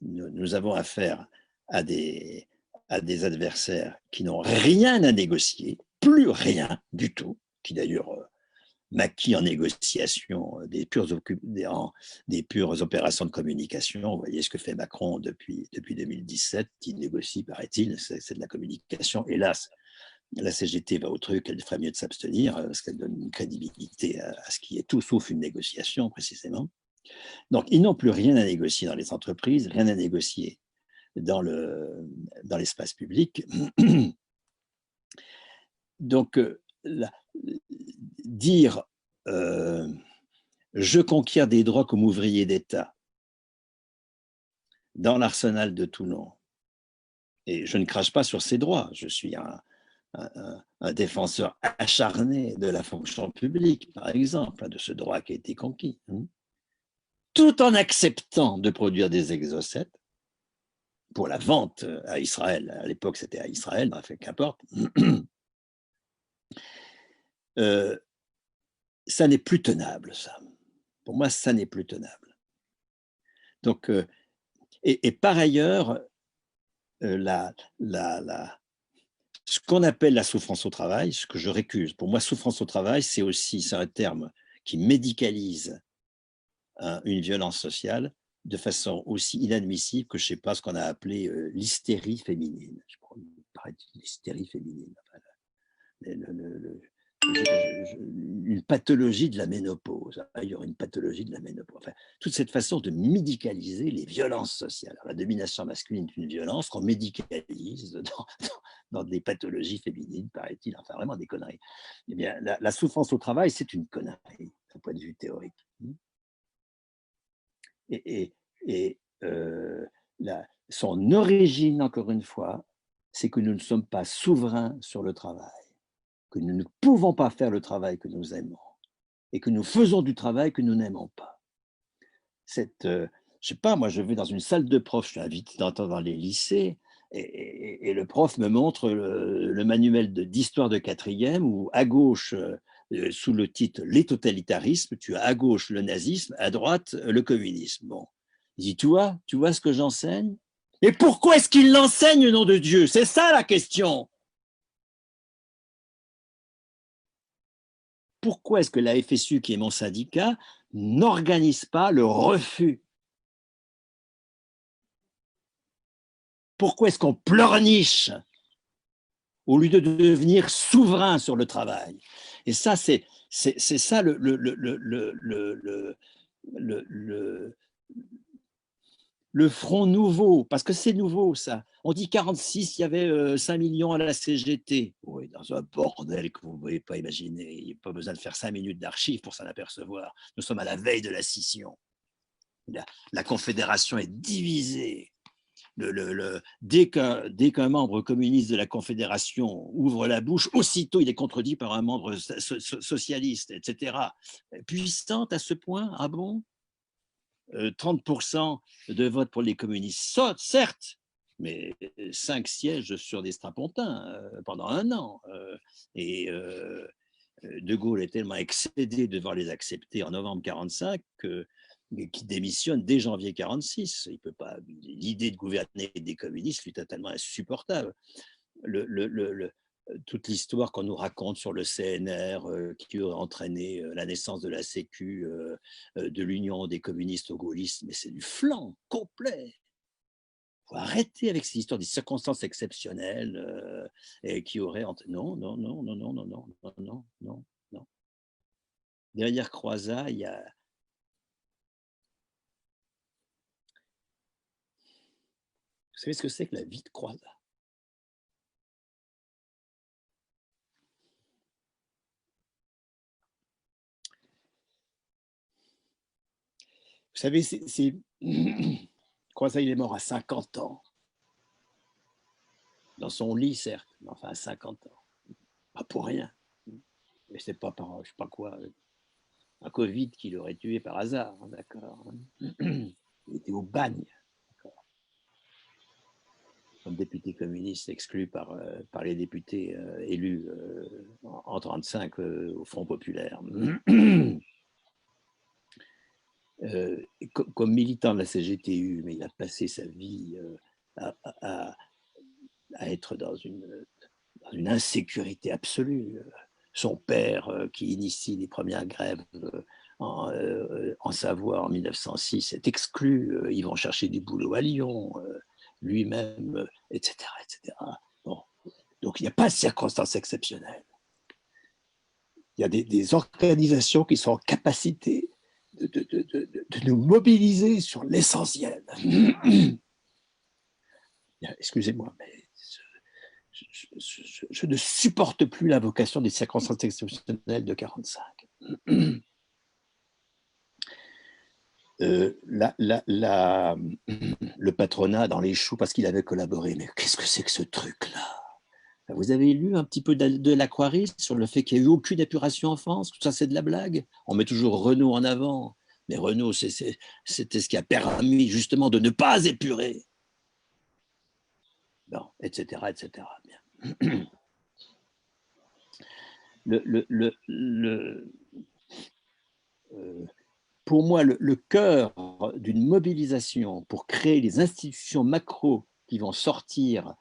Speaker 3: Nous avons affaire à des adversaires qui n'ont rien à négocier, plus rien du tout, qui d'ailleurs maquillent en négociation des pures opérations de communication. Vous voyez ce que fait Macron depuis 2017, il négocie, paraît-il, c'est de la communication. Hélas, la CGT va au truc, elle ferait mieux de s'abstenir parce qu'elle donne une crédibilité à ce qui est tout sauf une négociation, précisément. Donc, ils n'ont plus rien à négocier dans les entreprises, rien à négocier dans l'espace public. Donc, dire je conquiers des droits comme ouvrier d'État dans l'arsenal de Toulon, et je ne crache pas sur ces droits, je suis un défenseur acharné de la fonction publique, par exemple, de ce droit qui a été conquis, tout en acceptant de produire des exocètes pour la vente à Israël. À l'époque, c'était à Israël, bref, qu'importe. Ça n'est plus tenable, ça. Pour moi, ça n'est plus tenable. Donc, et par ailleurs, ce qu'on appelle la souffrance au travail, ce que je récuse, pour moi, souffrance au travail, c'est un terme qui médicalise une violence sociale de façon aussi inadmissible que je ne sais pas ce qu'on a appelé l'hystérie féminine. Je crois l'hystérie féminine. Enfin, une pathologie de la ménopause. ménopause. Il y aura une pathologie de la ménopause. Enfin, toute cette façon de médicaliser les violences sociales. Alors, la domination masculine est une violence qu'on médicalise dans des pathologies féminines, paraît-il. Enfin, vraiment des conneries. Eh bien, la souffrance au travail, c'est une connerie, d'un point de vue théorique. Et son origine, encore une fois, c'est que nous ne sommes pas souverains sur le travail, que nous ne pouvons pas faire le travail que nous aimons et que nous faisons du travail que nous n'aimons pas. Je sais pas, moi je vais dans une salle de prof, je suis invité dans les lycées et le prof me montre le manuel d'histoire de quatrième où à gauche, sous le titre « Les totalitarismes », tu as à gauche le nazisme, à droite le communisme. Bon, il dit, tu vois ce que j'enseigne? Et pourquoi est-ce qu'il l'enseigne, nom de Dieu? C'est ça la question. Pourquoi est-ce que la FSU, qui est mon syndicat, n'organise pas le refus? Pourquoi est-ce qu'on pleurniche au lieu de devenir souverain sur le travail? Et ça, c'est ça le front nouveau, parce que c'est nouveau ça. On dit 46, il y avait 5 millions à la CGT. Oui, dans un bordel que vous ne pouvez pas imaginer. Il n'y a pas besoin de faire 5 minutes d'archives pour s'en apercevoir. Nous sommes à la veille de la scission. La Confédération est divisée. Dès qu'un membre communiste de la Confédération ouvre la bouche, aussitôt il est contredit par un membre socialiste, etc. Puissante à ce point, ah bon? 30% de vote pour les communistes, certes, mais 5 sièges sur des strapontins pendant 1 an. Et De Gaulle est tellement excédé de devoir les accepter en novembre 1945 qu'il démissionne dès janvier 1946. Il peut pas. L'idée de gouverner des communistes lui est totalement insupportable. Toute l'histoire qu'on nous raconte sur le CNR qui aurait entraîné la naissance de la Sécu, de l'union des communistes au gaullisme, mais c'est du flan complet. Il faut arrêter avec ces histoires des circonstances exceptionnelles et qui auraient... Non. Derrière Croizat, il y a... Vous savez ce que c'est que la vie de Croizat? Vous savez, Croizat, il est mort à 50 ans. Dans son lit, certes, mais enfin à 50 ans. Pas pour rien. Mais c'est pas par, je sais pas quoi, un Covid qui l'aurait tué par hasard, d'accord. Il était au bagne, comme député communiste exclu par les députés élus en 1935 au Front populaire. Comme militant de la CGTU, mais il a passé sa vie à être dans une insécurité absolue. Son père, qui initie les premières grèves en Savoie en 1906, est exclu. Ils vont chercher du boulot à Lyon, lui-même, etc. Bon. Donc, il n'y a pas de circonstances exceptionnelles. Il y a des organisations qui sont en capacité de nous mobiliser sur l'essentiel. Excusez-moi, mais je ne supporte plus l'invocation des circonstances exceptionnelles de 1945. Le patronat dans les choux parce qu'il avait collaboré. Mais qu'est-ce que c'est que ce truc-là? Vous avez lu un petit peu de l'Aquariste sur le fait qu'il n'y a eu aucune épuration en France? Tout ça, c'est de la blague. On met toujours Renault en avant. Mais Renault, c'était ce qui a permis justement de ne pas épurer. Bon, etc. Bien. Pour moi, le cœur d'une mobilisation pour créer les institutions macro qui vont sortir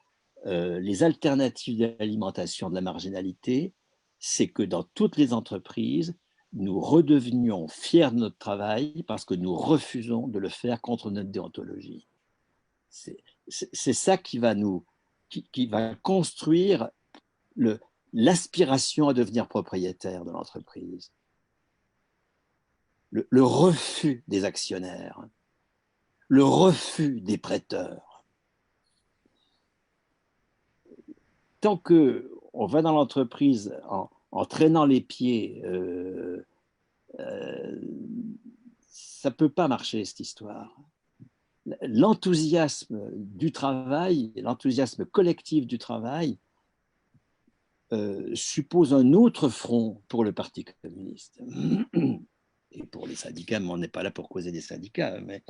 Speaker 3: les alternatives d'alimentation de la marginalité, c'est que dans toutes les entreprises, nous redevenions fiers de notre travail parce que nous refusons de le faire contre notre déontologie. C'est ça qui va construire l'aspiration à devenir propriétaire de l'entreprise. le refus des actionnaires, le refus des prêteurs. Tant qu'on va dans l'entreprise en traînant les pieds, ça ne peut pas marcher, cette histoire. L'enthousiasme du travail, l'enthousiasme collectif du travail suppose un autre front pour le Parti communiste. Et pour les syndicats, mais on n'est pas là pour causer des syndicats. Mais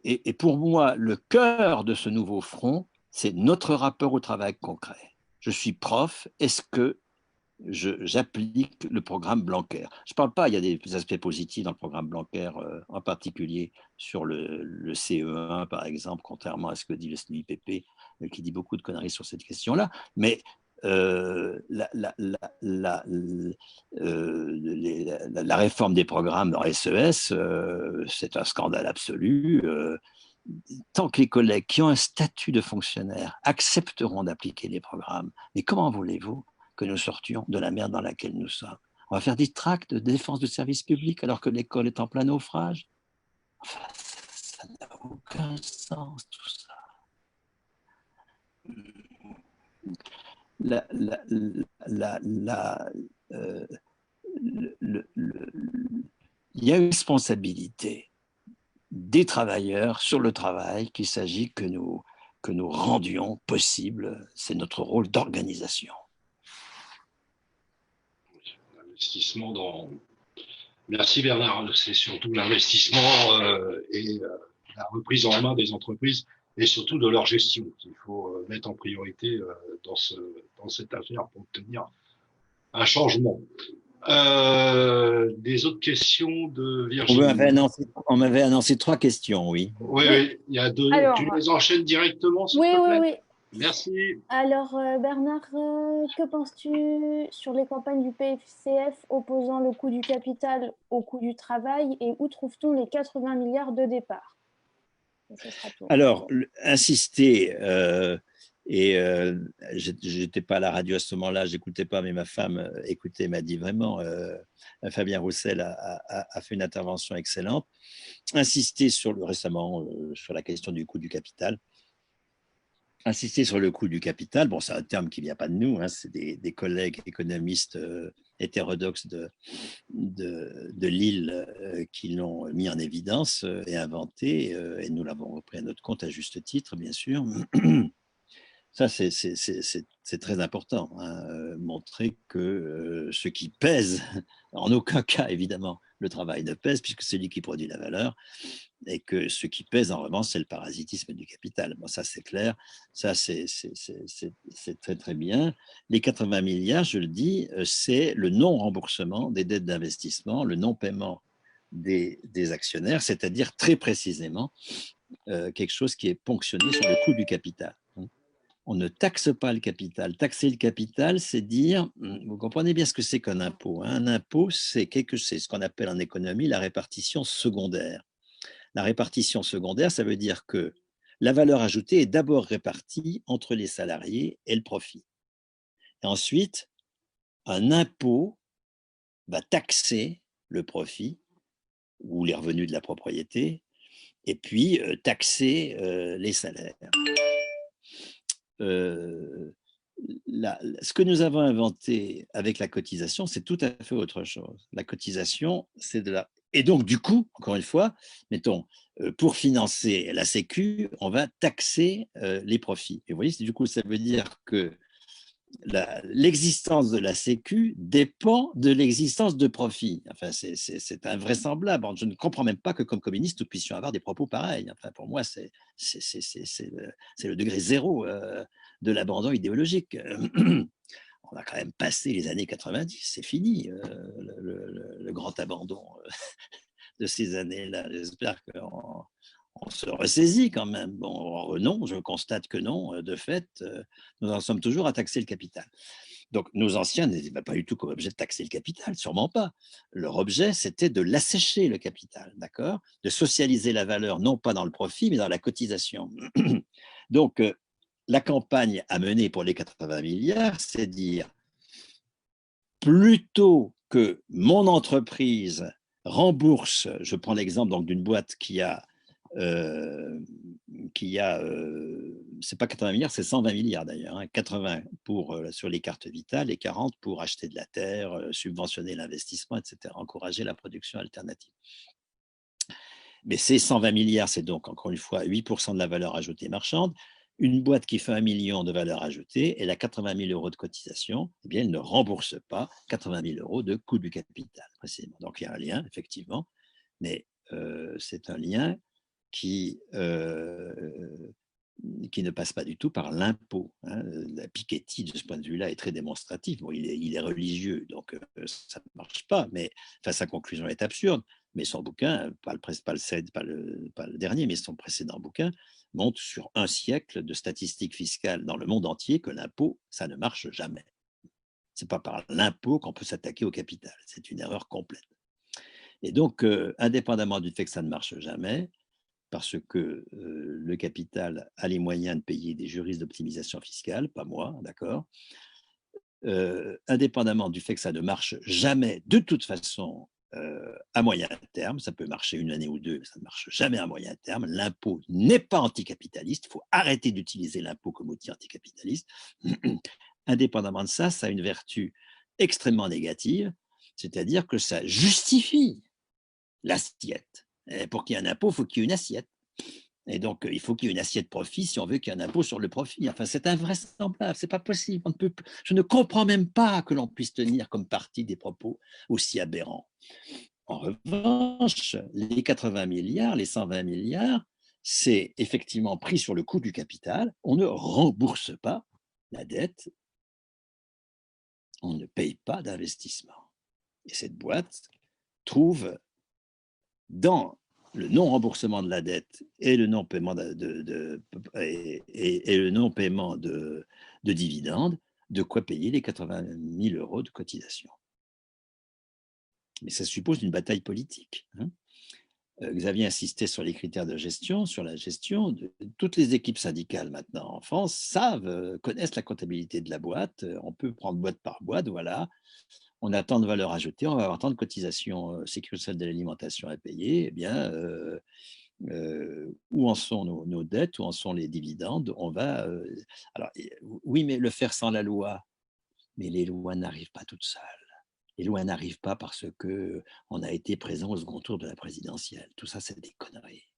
Speaker 3: et pour moi, le cœur de ce nouveau front, c'est notre rapport au travail concret. Je suis prof, est-ce que j'applique le programme Blanquer? Je ne parle pas, il y a des aspects positifs dans le programme Blanquer, en particulier sur le CE1, par exemple, contrairement à ce que dit le SNUIPP, qui dit beaucoup de conneries sur cette question-là. Mais la réforme des programmes dans SES, c'est un scandale absolu. Tant que les collègues qui ont un statut de fonctionnaire accepteront d'appliquer les programmes, mais comment voulez-vous que nous sortions de la merde dans laquelle nous sommes? On va faire des tracts de défense du service public alors que l'école est en plein naufrage? Enfin, ça n'a aucun sens, tout ça. Il y a une responsabilité des travailleurs sur le travail qu'il s'agit que nous rendions possible. C'est notre rôle d'organisation.
Speaker 1: L'investissement dans... Merci Bernard, c'est surtout l'investissement et la reprise en main des entreprises et surtout de leur gestion qu'il faut mettre en priorité dans cette affaire pour obtenir un changement. Des autres questions de Virginie?
Speaker 3: On m'avait annoncé 3 questions, oui.
Speaker 1: Oui, il y a 2. Alors, tu les enchaînes directement, s'il te plaît?
Speaker 5: Oui.
Speaker 1: Merci.
Speaker 5: Alors, Bernard, que penses-tu sur les campagnes du PCF opposant le coût du capital au coût du travail et où trouve-t-on les 80 milliards de départ?
Speaker 3: Alors, insister, je n'étais pas à la radio à ce moment-là, j'écoutais pas, mais ma femme écoutait, m'a dit vraiment, Fabien Roussel a fait une intervention excellente. Insister récemment sur la question du coût du capital. Insister sur le coût du capital, bon, c'est un terme qui ne vient pas de nous, hein, c'est des collègues économistes hétérodoxes de Lille qui l'ont mis en évidence et inventé, et nous l'avons repris à notre compte à juste titre, bien sûr. Ça, c'est très important, hein, montrer que ce qui pèse, en aucun cas, évidemment, le travail ne pèse, puisque c'est lui qui produit la valeur, et que ce qui pèse, en revanche, c'est le parasitisme du capital. Bon, ça, c'est clair, ça, c'est très, très bien. Les 80 milliards, je le dis, c'est le non-remboursement des dettes d'investissement, le non-paiement des actionnaires, c'est-à-dire très précisément quelque chose qui est ponctionné sur le coût du capital. On ne taxe pas le capital. Taxer le capital, c'est dire, vous comprenez bien ce que c'est qu'un impôt. Hein. Un impôt, c'est ce qu'on appelle en économie la répartition secondaire. La répartition secondaire, ça veut dire que la valeur ajoutée est d'abord répartie entre les salariés et le profit. Et ensuite, un impôt va taxer le profit ou les revenus de la propriété et puis taxer les salaires. Ce que nous avons inventé avec la cotisation, c'est tout à fait autre chose. La cotisation, c'est de la... Et donc, du coup, encore une fois, mettons, pour financer la Sécu, on va taxer les profits. Et vous voyez, du coup, ça veut dire que l'existence de la Sécu dépend de l'existence de profits. Enfin, c'est invraisemblable. Je ne comprends même pas que, comme communiste, nous puissions avoir des propos pareils. Enfin, pour moi, c'est le degré zéro de l'abandon idéologique. On a quand même passé les années 90, c'est fini, le grand abandon de ces années-là. J'espère qu'on se ressaisit quand même. Bon, non, je constate que non. De fait, nous en sommes toujours à taxer le capital. Donc, nos anciens n'avaient pas du tout comme objet de taxer le capital, sûrement pas. Leur objet, c'était de l'assécher, le capital, d'accord? De socialiser la valeur, non pas dans le profit, mais dans la cotisation. Donc, la campagne à mener pour les 80 milliards, c'est dire plutôt que mon entreprise rembourse, je prends l'exemple donc d'une boîte qui a c'est pas 80 milliards, c'est 120 milliards d'ailleurs, hein, 80 sur les cartes vitales et 40 pour acheter de la terre, subventionner l'investissement, etc., encourager la production alternative. Mais ces 120 milliards, c'est donc encore une fois 8% de la valeur ajoutée marchande. Une boîte qui fait 1 million de valeur ajoutée, elle a 80 000 euros de cotisation, eh bien, elle ne rembourse pas 80 000 euros de coût du capital, précisément. Donc, il y a un lien, effectivement, mais c'est un lien qui ne passe pas du tout par l'impôt. Hein. La Piketty, de ce point de vue-là, est très démonstratif. Bon, il est religieux, donc ça ne marche pas, mais enfin, sa conclusion est absurde. Mais son bouquin, pas le dernier, mais son précédent bouquin, montre sur un siècle de statistiques fiscales dans le monde entier que l'impôt, ça ne marche jamais. Ce n'est pas par l'impôt qu'on peut s'attaquer au capital. C'est une erreur complète. Et donc, indépendamment du fait que ça ne marche jamais, parce que le capital a les moyens de payer des juristes d'optimisation fiscale, pas moi, d'accord, indépendamment du fait que ça ne marche jamais, de toute façon, à moyen terme, ça peut marcher une année ou deux, mais ça ne marche jamais à moyen terme. L'impôt n'est pas anticapitaliste, il faut arrêter d'utiliser l'impôt comme outil anticapitaliste. Indépendamment de ça, ça a une vertu extrêmement négative, c'est-à-dire que ça justifie l'assiette. Et pour qu'il y ait un impôt, il faut qu'il y ait une assiette. Et donc, il faut qu'il y ait une assiette profit si on veut qu'il y ait un impôt sur le profit. Enfin, c'est invraisemblable, c'est pas possible. Je ne comprends même pas que l'on puisse tenir comme parti des propos aussi aberrants. En revanche, les 80 milliards, les 120 milliards, c'est effectivement pris sur le coût du capital. On ne rembourse pas la dette. On ne paye pas d'investissement. Et cette boîte trouve dans le non-remboursement de la dette et le non-paiement de dividendes, de quoi payer les 80 000 euros de cotisation. Mais ça suppose une bataille politique. Hein. Xavier insistait sur les critères de gestion, sur la gestion. Toutes les équipes syndicales maintenant en France connaissent la comptabilité de la boîte. On peut prendre boîte par boîte, voilà. On a tant de valeur ajoutée, on va avoir tant de cotisations sécurité sociale de l'alimentation à payer, eh bien, où en sont nos dettes, où en sont les dividendes, on va… alors, oui, mais le faire sans la loi, mais les lois n'arrivent pas toutes seules. Les lois n'arrivent pas parce qu'on a été présent au second tour de la présidentielle. Tout ça, c'est des conneries.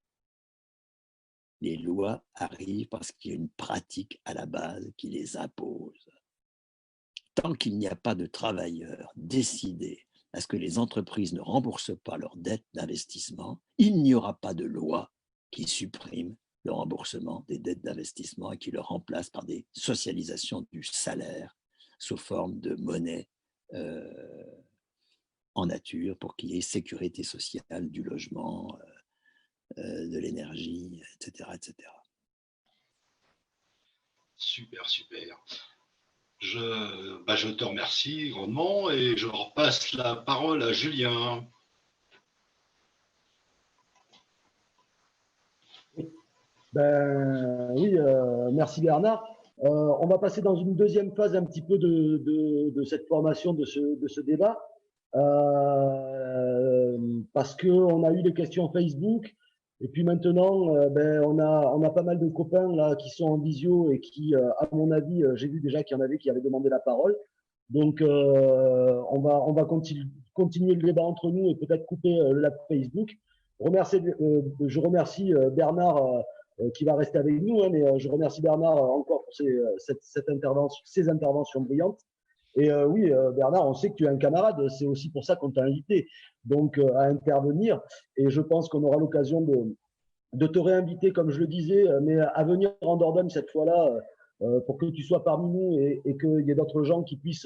Speaker 3: Les lois arrivent parce qu'il y a une pratique à la base qui les impose. Tant qu'il n'y a pas de travailleurs décidés à ce que les entreprises ne remboursent pas leurs dettes d'investissement, il n'y aura pas de loi qui supprime le remboursement des dettes d'investissement et qui le remplace par des socialisations du salaire sous forme de monnaie en nature pour qu'il y ait sécurité sociale, du logement, de l'énergie, etc., etc.
Speaker 1: Super, super. Je te remercie grandement et je repasse la parole à Julien.
Speaker 2: Oui, merci Bernard. On va passer dans une deuxième phase un petit peu de cette formation, de ce débat, parce qu'on a eu des questions Facebook. Et puis maintenant, on a pas mal de copains là qui sont en visio et qui, à mon avis, j'ai vu déjà qu'il y en avait qui avaient demandé la parole. Donc, on va continuer le débat entre nous et peut-être couper le live Facebook. Je remercie Bernard qui va rester avec nous, hein, mais je remercie Bernard encore pour ces interventions brillantes. Et oui, Bernard, on sait que tu es un camarade, c'est aussi pour ça qu'on t'a invité donc à intervenir. Et je pense qu'on aura l'occasion de te réinviter, comme je le disais, mais à venir en Dordogne cette fois-là, pour que tu sois parmi nous et qu'il y ait d'autres gens qui puissent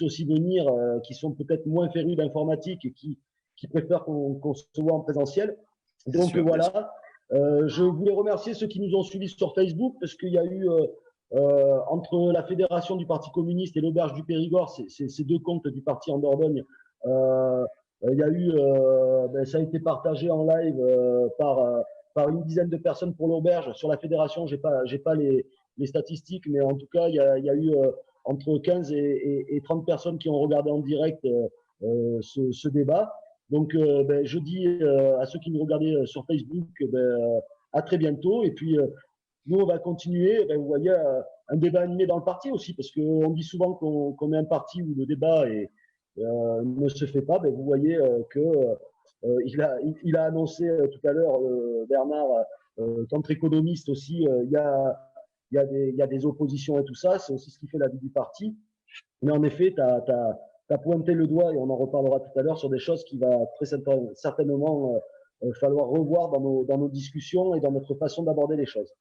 Speaker 2: aussi venir, qui sont peut-être moins férus d'informatique et qui préfèrent qu'on se voit en présentiel. Donc voilà, je voulais remercier ceux qui nous ont suivis sur Facebook, parce qu'il y a eu… entre la Fédération du Parti communiste et l'Auberge du Périgord, ces deux comptes du parti en Dordogne, il y a eu, ça a été partagé en live par par une dizaine de personnes pour l'auberge. Sur la fédération, j'ai pas les statistiques, mais en tout cas, il y a eu entre 15 et 30 personnes qui ont regardé en direct ce débat. Donc, je dis à ceux qui nous regardaient sur Facebook, à très bientôt. Et puis, nous, on va continuer. Vous voyez, un débat animé dans le parti aussi, parce qu'on dit souvent qu'on est un parti où le débat ne se fait pas. Vous voyez il a annoncé tout à l'heure, Bernard, qu'entre économistes aussi, il y a des oppositions et tout ça. C'est aussi ce qui fait la vie du parti. Mais en effet, tu as pointé le doigt, et on en reparlera tout à l'heure, sur des choses qui va très certainement falloir revoir dans nos discussions et dans notre façon d'aborder les choses.